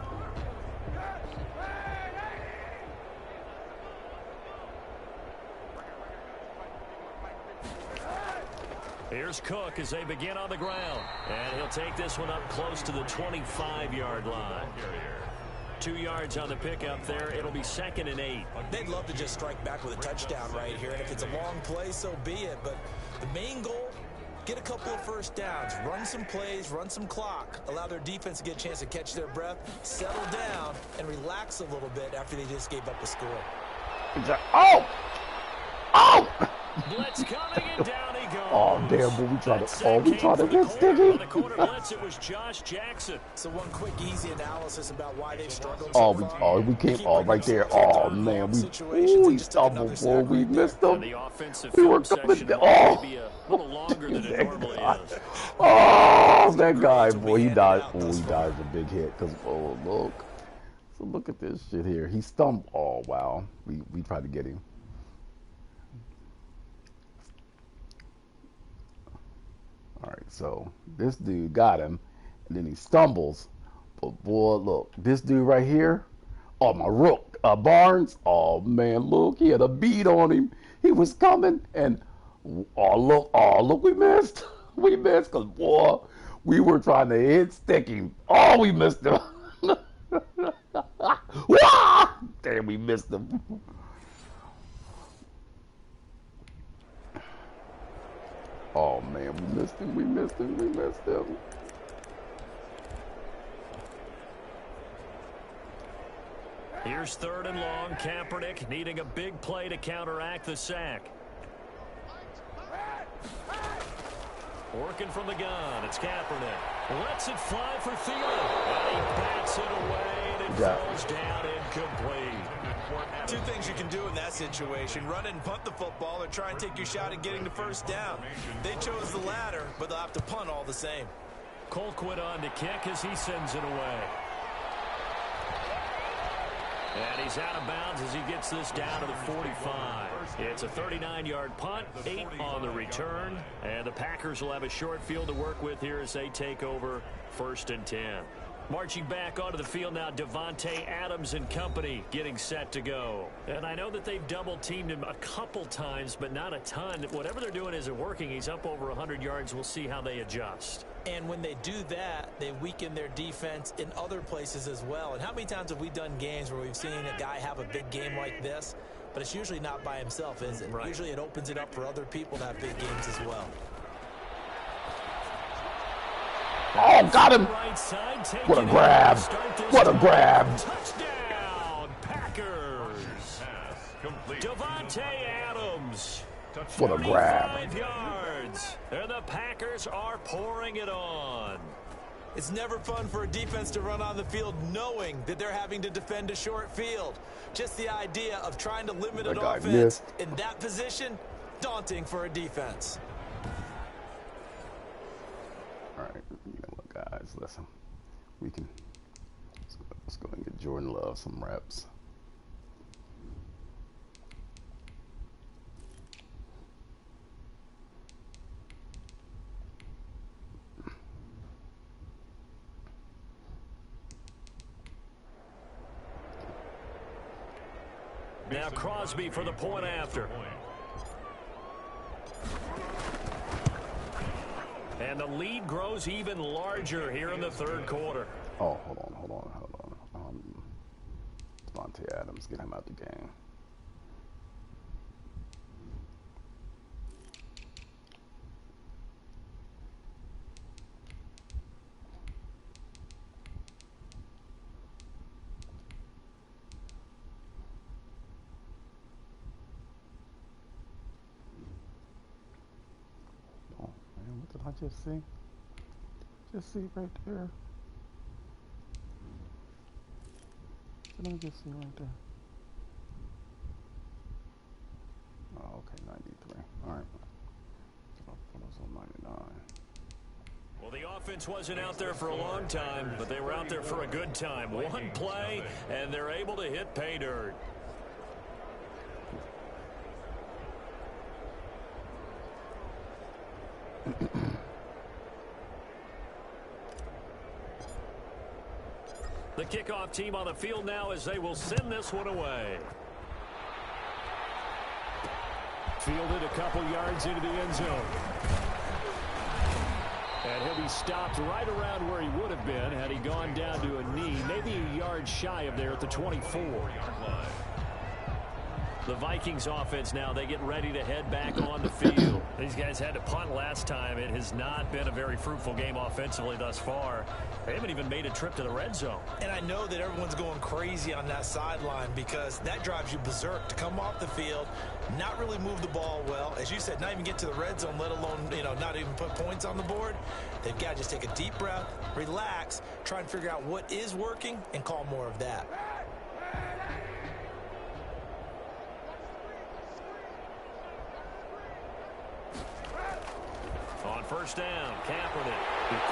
Here's Cook as they begin on the ground. And he'll take this one up close to the 25-yard line. 2 yards on the pickup there. It'll be 2nd and 8.
They'd love to just strike back with a touchdown right here. And if it's a long play, so be it. But the main goal, get a couple of first downs, run some plays, run some clock, allow their defense to get a chance to catch their breath, settle down, and relax a little bit after they just gave up a score.
Oh! Oh!
Blitz coming, and down he goes.
Oh, damn, but we tried to get Sticky.
On the corner blitz, it was Josh Jackson.
So one quick, easy analysis about why they've struggled
we came right there. Oh, man, we stumbled, boy. We missed them.
The offensive
We were coming down. Oh,
maybe a little longer than it normally is.
Oh, that guy, boy, he died. Oh, he died as a big hit. Cause look. So look at this shit here. He stumbled. Oh, wow. We tried to get him. All right, so this dude got him, and then he stumbles. But boy, look, this dude right here, oh, my rook, Barnes, oh man, look, he had a bead on him. He was coming, and oh look, we missed. We missed, because boy, we were trying to hit Sticky. Oh, we missed him. Damn, we missed him. Oh, man, we missed him.
Here's 3rd and long. Kaepernick needing a big play to counteract the sack. Working from the gun. It's Kaepernick. Lets it fly for Thielen. And he bats it away, and it falls down incomplete.
2 things you can do in that situation: run and punt the football, or try and take your shot at getting the first down. They chose the latter, but they'll have to punt all the same.
Colquitt on to kick as he sends it away. And he's out of bounds as he gets this down to the 45. It's a 39-yard punt, 8 on the return. And the Packers will have a short field to work with here as they take over 1st and 10. Marching back onto the field now, Davante Adams and company getting set to go. And I know that they've double-teamed him a couple times, but not a ton. Whatever they're doing isn't working. He's up over 100 yards. We'll see how they adjust.
And when they do that, they weaken their defense in other places as well. And how many times have we done games where we've seen a guy have a big game like this, but it's usually not by himself, is it?
Right.
Usually it opens it up for other people to have big games as well.
Oh, got him.
Right side,
What a grab. What a grab.
Touchdown, Packers.
Pass complete.
Davante Adams.
What a grab.
45 yards. And the Packers are pouring it on.
It's never fun for a defense to run on the field knowing that they're having to defend a short field. Just the idea of trying to limit an
That guy
offense
missed.
in that position, daunting for a defense.
All right, you know what, guys? Listen, let's go and get Jordan Love some reps.
Now Crosby for the point after. And the lead grows even larger here in the 3rd quarter.
Oh, hold on. Davante Adams, get him out the game. Oh man, what did I just see? Just see right there. What did I just see right there? Oh, okay, 93. All right. So I'll put us on 99.
Well, the offense wasn't out there for a long time, but they were out there for a good time. One play, and they're able to hit pay dirt. The kickoff team on the field now as they will send this one away. Fielded a couple yards into the end zone. And he'll be stopped right around where he would have been had he gone down to a knee, maybe a yard shy of there at the 24. The Vikings offense now, they get ready to head back on the field. These guys had to punt last time. It has not been a very fruitful game offensively thus far. They haven't even made a trip to the red zone.
And I know that everyone's going crazy on that sideline because that drives you berserk to come off the field, not really move the ball well. As you said, not even get to the red zone, let alone, not even put points on the board. They've got to just take a deep breath, relax, try and figure out what is working, and call more of that.
On first down, Kaepernick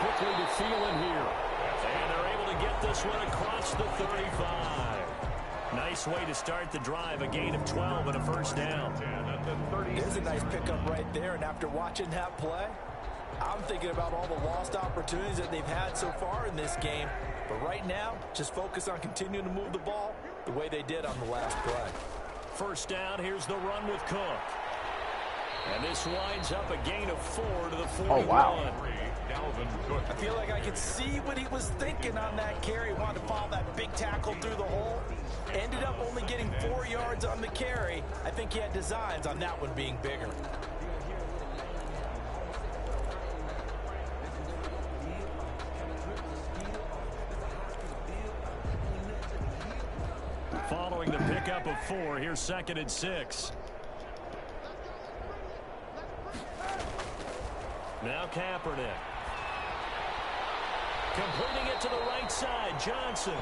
quickly to Thielen here. And they're able to get this one across the 35. Nice way to start the drive, a gain of 12 and a first down.
There's a nice pickup right there, and after watching that play, I'm thinking about all the lost opportunities that they've had so far in this game. But right now, just focus on continuing to move the ball the way they did on the last play.
First down, here's the run with Cook. And this winds up a gain of 4 to the 41.
Oh, wow.
I feel like I could see what he was thinking on that carry. Wanted to follow that big tackle through the hole. Ended up only getting 4 yards on the carry. I think he had designs on that one being bigger.
Following the pickup of 4, here's 2nd and 6. Now Kaepernick. Completing it to the right side, Johnson.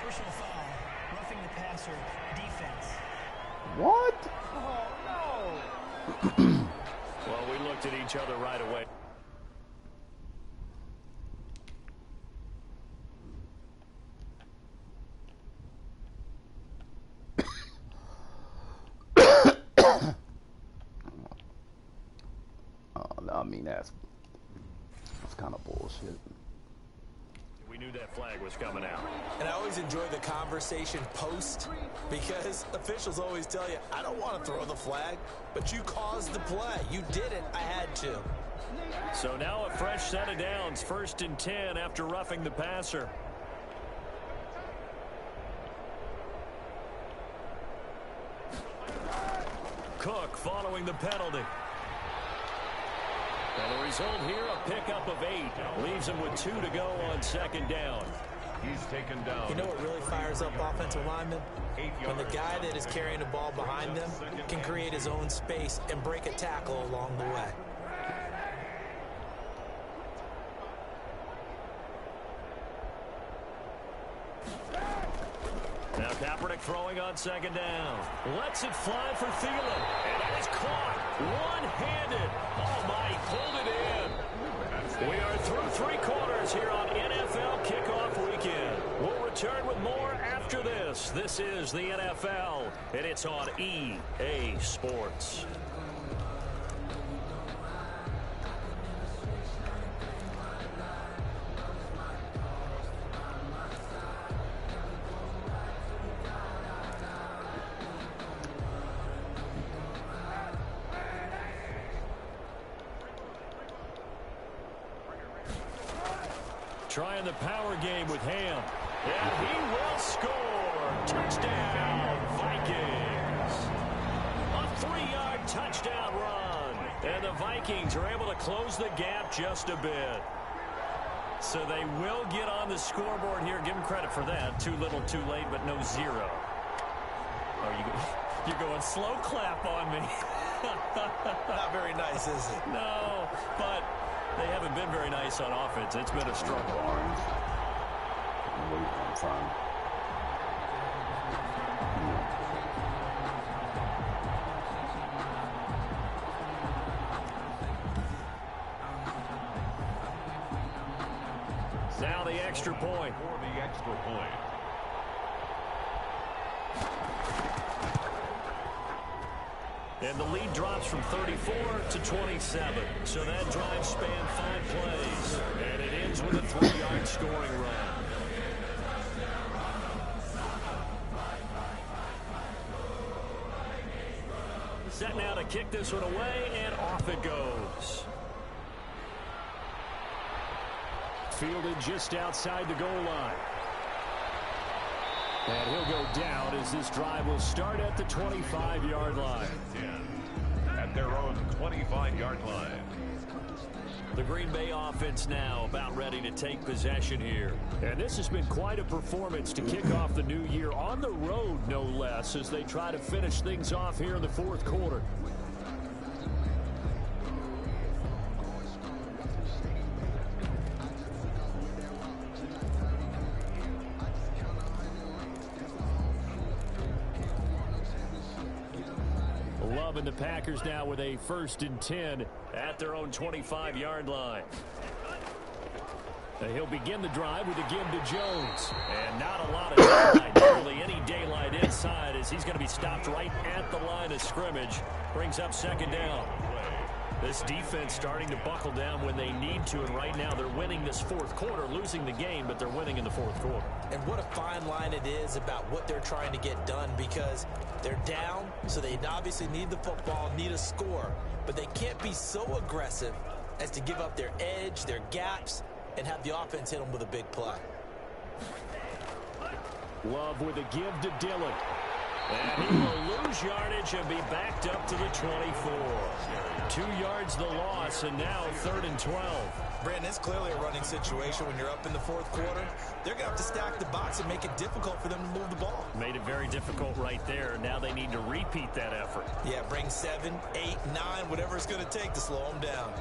Personal foul, roughing the passer, defense.
What?
Oh, no.
Well, we looked at each other right away.
mean, that's kind of bullshit.
We knew that flag was coming out.
And I always enjoy the conversation post because officials always tell you, I don't want to throw the flag, but you caused the play. You did it. I had to.
So now a fresh set of downs. 1st and 10 after roughing the passer. Cook following the penalty. And the result here, a pickup of 8. Leaves him with 2 to go on 2nd down.
He's taken down.
You know what really fires up offensive linemen? When the guy that is carrying the ball behind them can create his own space and break a tackle along the way.
Now Kaepernick throwing on 2nd down. Lets it fly for Thielen. And it is caught. One-handed. Oh, my, he pulled it in. We are through 3 quarters here on NFL Kickoff Weekend. We'll return with more after this. This is the NFL, and it's on EA Sports. Trying the power game with Ham. And he will score. Touchdown, Vikings. A 3-yard touchdown run. And the Vikings are able to close the gap just a bit. So they will get on the scoreboard here. Give them credit for that. Too little, too late, but no 0. Oh, you're going slow clap on me.
Not very nice, is it?
No, but they haven't been very nice on offense. It's been a struggle.
Barnes. Wait on time.
Now the extra point.
For the extra point.
And the lead drops from 34 to 27. So that drive spanned 5 plays. And it ends with a 3-yard scoring run. Set now to kick this one away, and off it goes. Fielded just outside the goal line. And he'll go down as this drive will start at the 25-yard line.
At their own 25-yard line.
The Green Bay offense now about ready to take possession here. And this has been quite a performance to kick off the new year on the road, no less, as they try to finish things off here in the 4th quarter. Love and the Packers now with a 1st and 10 at their own 25-yard line. He'll begin the drive with a give to Jones. And not a lot of daylight, barely any daylight inside, as he's going to be stopped right at the line of scrimmage. Brings up 2nd down. This defense starting to buckle down when they need to, and right now they're winning this 4th quarter, losing the game, but they're winning in the 4th quarter.
And what a fine line it is about what they're trying to get done, because they're down, so they obviously need the football, need a score, but they can't be so aggressive as to give up their edge, their gaps, and have the offense hit them with a big play.
Love with a give to Dillon. And he will lose yardage and be backed up to the 24. 2 yards the loss, and now 3rd and 12.
Brandon, it's clearly a running situation when you're up in the 4th quarter. They're going to have to stack the box and make it difficult for them to move the ball.
Made it very difficult right there. Now they need to repeat that effort.
Yeah, bring 7, 8, 9, whatever it's going to take to slow them down.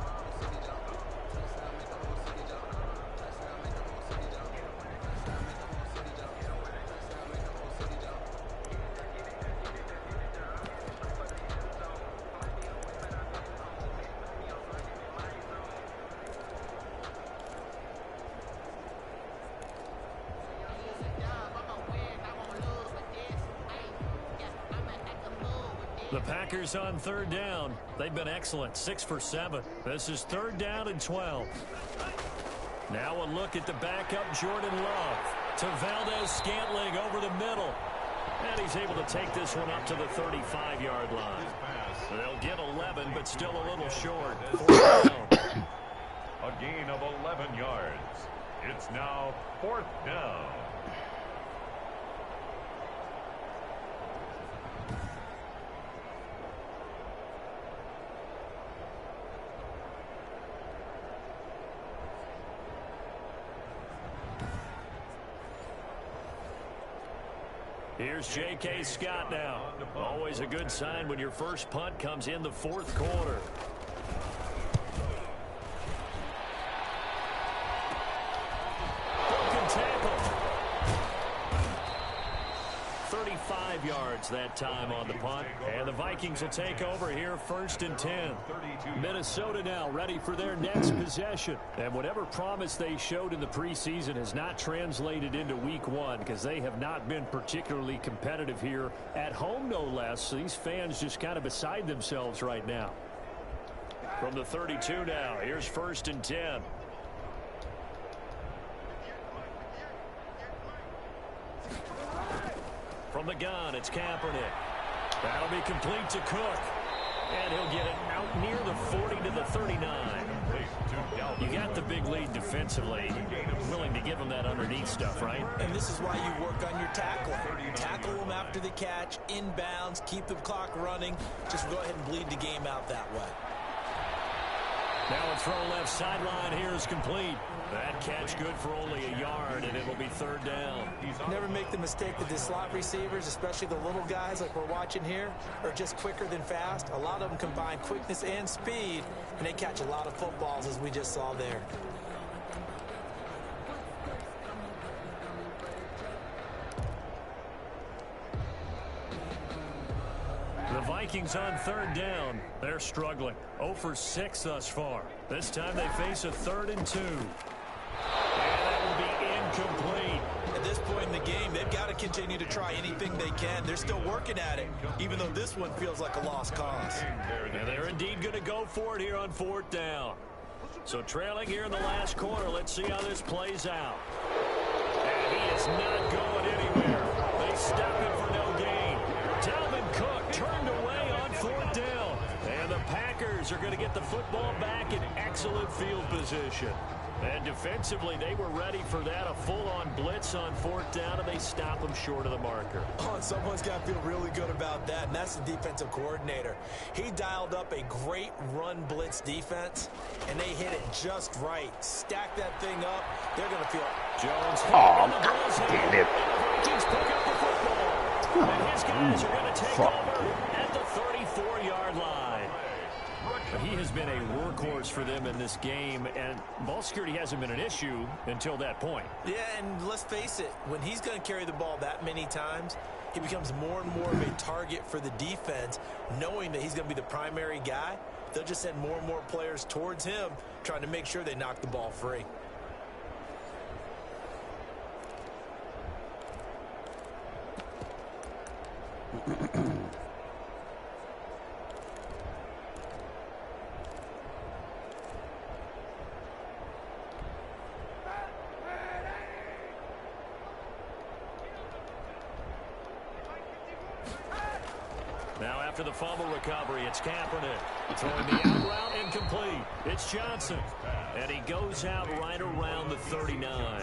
The Packers on third down. They've been excellent, 6 for 7. This is third down and 12. Now a look at the backup, Jordan Love. To Valdez-Scantling over the middle. And he's able to take this one up to the 35-yard line. They'll get 11, but still a little short.
A gain of 11 yards. It's now 4th down.
Here's J.K. Scott now. Always a good sign when your first punt comes in the fourth quarter. Broken tackle. 35 yards that time on the punt. And the Vikings will take over here 1st and 10. Minnesota now ready for their next possession. And whatever promise they showed in the preseason has not translated into week 1 because they have not been particularly competitive here at home, no less. So these fans just kind of beside themselves right now. From the 32 now, here's 1st and 10. From the gun, it's Kaepernick. That'll be complete to Cook. And he'll get it out near the 40 to the 39. You got the big lead defensively. Willing to give them that underneath stuff, right?
And this is why you work on your tackling. Tackle them after the catch, inbounds, keep the clock running. Just go ahead and bleed the game out that way.
Now a throw left sideline here is complete. That catch good for only a yard, and it'll be 3rd down.
Never make the mistake that the slot receivers, especially the little guys like we're watching here, are just quicker than fast. A lot of them combine quickness and speed, and they catch a lot of footballs, as we just saw there.
The Vikings on 3rd down. They're struggling. 0 for 6 thus far. This time they face a 3rd and 2. And that will be incomplete.
At this point in the game, they've got to continue to try anything they can. They're still working at it, even though this one feels like a lost cause.
And they're indeed going to go for it here on 4th down. So trailing here in the last quarter, let's see how this plays out. And he is not going anywhere. They stop him for no gain. Dalvin Cook turned away on 4th down. And the Packers are going to get the football back in excellent field position. And defensively, they were ready for that, a full-on blitz on 4th down, and they stop them short of the marker.
Oh, and someone's got to feel really good about that, and that's the defensive coordinator. He dialed up a great run blitz defense, and they hit it just right. Stack that thing up, they're going to feel
Jones.
Oh, damn it.
Vikings pick up the football. And his guys are going to take over at the 34-yard line. He has been a workhorse for them in this game, and ball security hasn't been an issue until that point.
Yeah, and let's face it, when he's going to carry the ball that many times, he becomes more and more of a target for the defense, knowing that he's going to be the primary guy. They'll just send more and more players towards him, trying to make sure they knock the ball free.
Now after the fumble recovery, it's Kaepernick. Throwing the out route incomplete. It's Johnson. And he goes out right around the 39.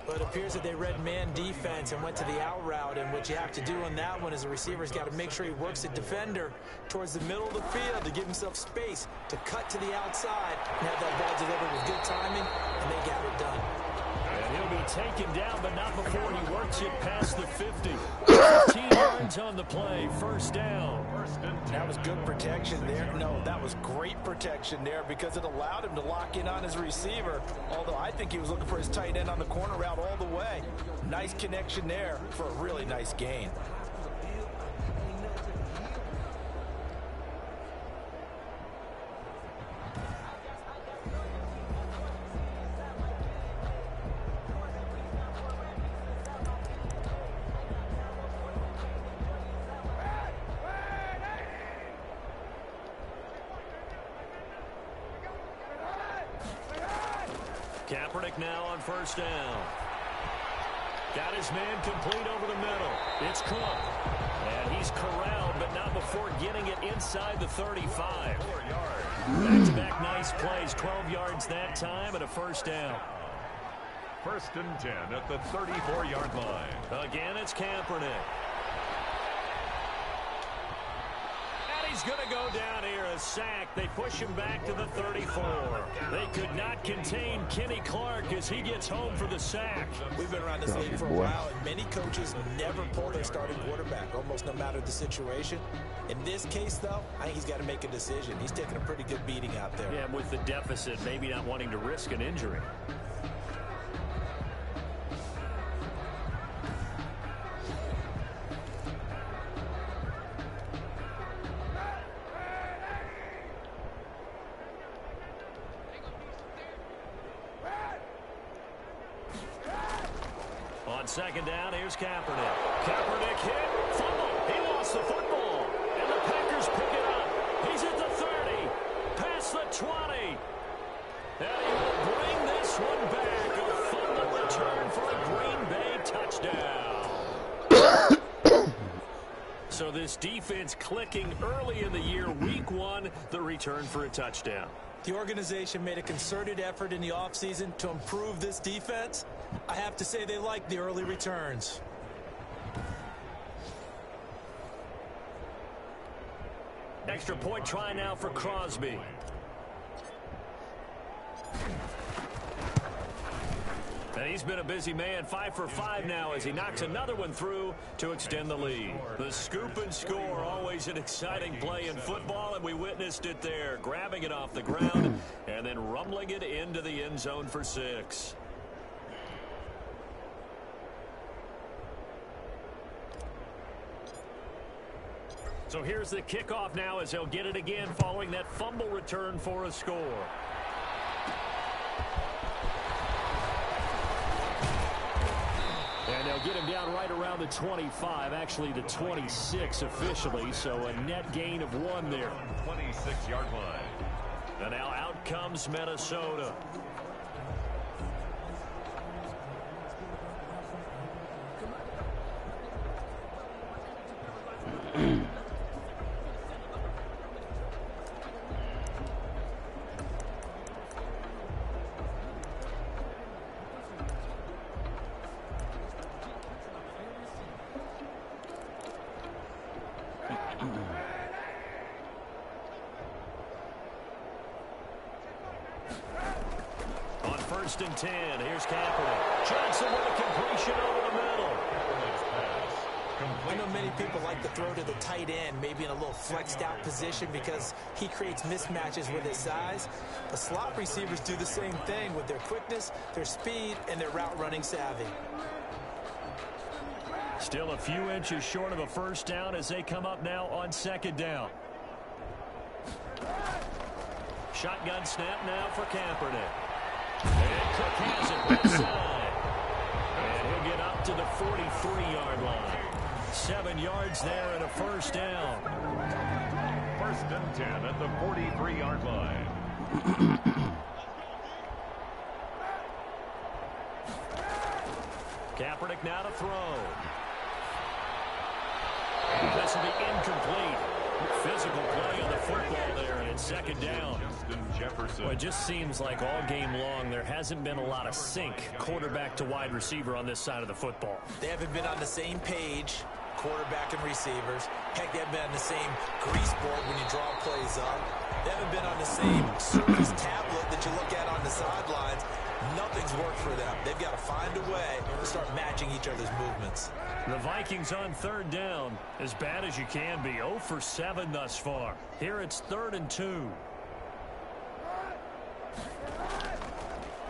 But it appears that they read man defense and went to the out route, and what you have to do on that one is the receiver's got to make sure he works the defender towards the middle of the field to give himself space to cut to the outside and have that ball delivered with good timing, and they got it done.
And he'll be taken down, but not before he works it past the 50. 15 yards on the play, 1st down.
That was good protection there. No, that was great protection there because it allowed him to lock in on his receiver, although I think he was looking for his tight end on the corner route all the way. Nice connection there for a really nice gain.
Kaepernick now on first down. Got his man complete over the middle. It's Cook. And he's corralled, but not before getting it inside the 35. Back-to-back nice plays. 12 yards that time and a first down.
1st and 10 at the 34-yard line.
Again, it's Kaepernick. And he's going to go down here, a sack. They push him back to the 34. They could not contain Kenny Clark as he gets home for the sack.
We've been around this league for a while, and many coaches never pull their starting quarterback, almost no matter the situation. In this case, though, I think he's got to make a decision. He's taking a pretty good beating out there.
Yeah, with the deficit, maybe not wanting to risk an injury. Second down, here's Kaepernick. Kaepernick hit, fumble. He lost the football. And the Packers pick it up. He's at the 30, past the 20. And he will bring this one back. A fumble return for a Green Bay touchdown. So this defense clicking early in the year, week 1, the return for a touchdown.
The organization made a concerted effort in the offseason to improve this defense. I have to say they like the early returns.
Extra point try now for Crosby. And he's been a busy man, 5 for 5 now as he knocks another one through to extend the lead. The scoop and score, always an exciting play in football, and we witnessed it there, grabbing it off the ground and then rumbling it into the end zone for 6. So here's the kickoff now as they'll get it again following that fumble return for a score. And they'll get him down right around the 25, actually the 26 officially, so a net gain of 1 there.
26-yard line.
And now out comes Minnesota. On 1st and 10, here's Kaepernick. Johnson with a completion over the middle.
I know many people like to throw to the tight end, maybe in a little flexed out position because he creates mismatches with his size. But slot receivers do the same thing with their quickness, their speed, and their route running savvy.
Still a few inches short of a first down as they come up now on 2nd down. Shotgun snap now for Kaepernick. And Cook has it right side. And he'll get up to the 43-yard line. 7 yards there and a first down.
1st and 10 at the 43-yard line.
Kaepernick now to throw. This will be incomplete. Physical play on the football there, and it's 2nd down.
Justin Jefferson.
Well, it just seems like all game long there hasn't been a lot of sync quarterback to wide receiver on this side of the football.
They haven't been on the same page, quarterback and receivers. Heck, they haven't been on the same grease board when you draw plays up. They haven't been on the same surface tablet that you look at on the sidelines. Nothing's worked for them. They've got to find a way to start matching each other's movements.
The Vikings on 3rd down, as bad as you can be, 0 for 7 thus far. Here it's 3rd and 2.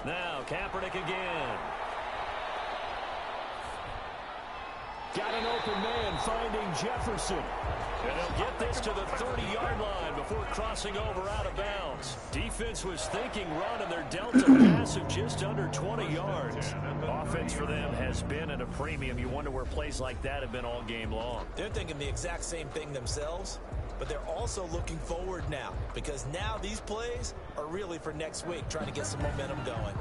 Now Kaepernick again. Got an open man finding Jefferson. And they'll get this to the 30-yard line before crossing over out of bounds. Defense was thinking run, and they're dealt a pass of just under 20 yards. Offense for them has been at a premium. You wonder where plays like that have been all game long.
They're thinking the exact same thing themselves, but they're also looking forward now because now these plays are really for next week, trying to get some momentum going.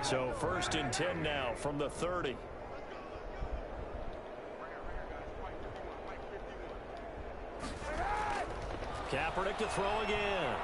So 1st and 10 now from the 30. Kaepernick to throw again.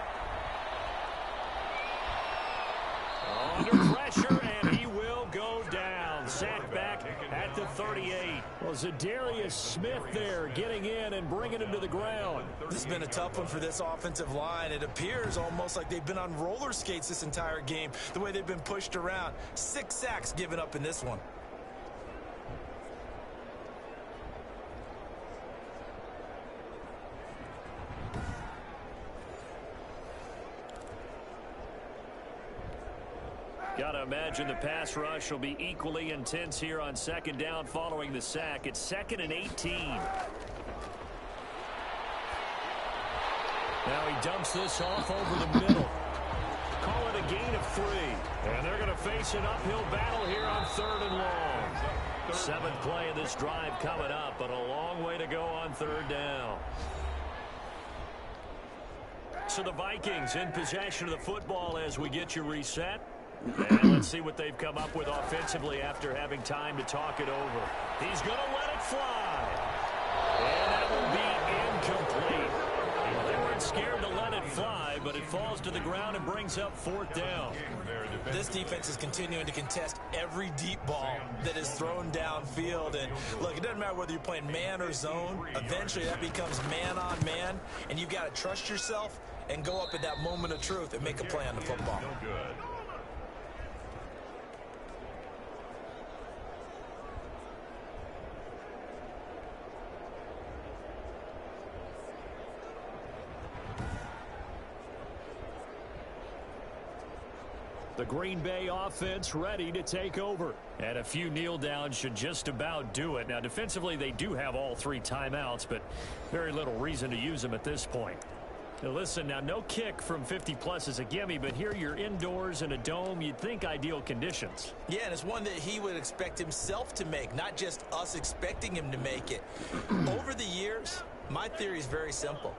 Under pressure, and he will go down. Sacked back at the 38. Well, Zadarius Smith there getting in and bringing him to the ground.
This has been a tough one for this offensive line. It appears almost like they've been on roller skates this entire game, the way they've been pushed around. 6 sacks given up in this one.
Got to imagine the pass rush will be equally intense here on 2nd down following the sack. It's 2nd and 18. Now he dumps this off over the middle. Call it a gain of 3. And they're going to face an uphill battle here on 3rd and long. 7th play of this drive coming up, but a long way to go on 3rd down. So the Vikings in possession of the football as we get you reset. And let's see what they've come up with offensively after having time to talk it over. He's going to let it fly. And that will be incomplete. Well, they weren't scared to let it fly, but it falls to the ground and brings up 4th down.
This defense is continuing to contest every deep ball that is thrown downfield. And look, it doesn't matter whether you're playing man or zone. Eventually that becomes man on man. And you've got to trust yourself and go up at that moment of truth and make a play on the football.
Good.
The Green Bay offense ready to take over. And a few kneel downs should just about do it. Now, defensively, they do have all 3 timeouts, but very little reason to use them at this point. Now, listen, now, no kick from 50-plus is a gimme, but here you're indoors in a dome. You'd think ideal conditions.
Yeah, and it's one that he would expect himself to make, not just us expecting him to make it. Over the years, my theory is very simple.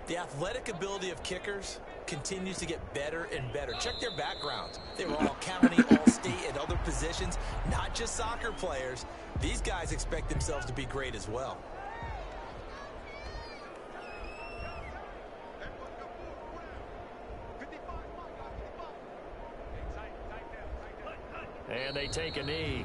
The athletic ability of kickers continues to get better and better. Check their backgrounds. They were all county, all-state, at other positions, not just soccer players. These guys expect themselves to be great as well.
And they take a knee.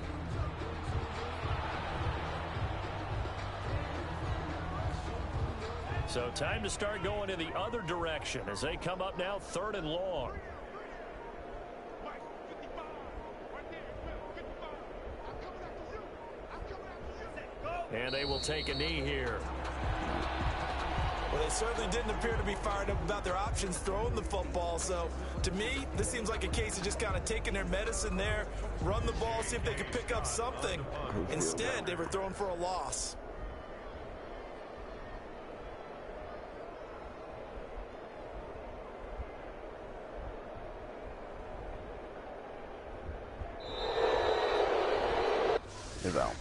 So time to start going in the other direction as they come up now 3rd and long. And they will take a knee here.
Well, they certainly didn't appear to be fired up about their options throwing the football. So, to me, this seems like a case of just kind of taking their medicine there, run the ball, see if they could pick up something. Instead, they were throwing for a loss.
Is out.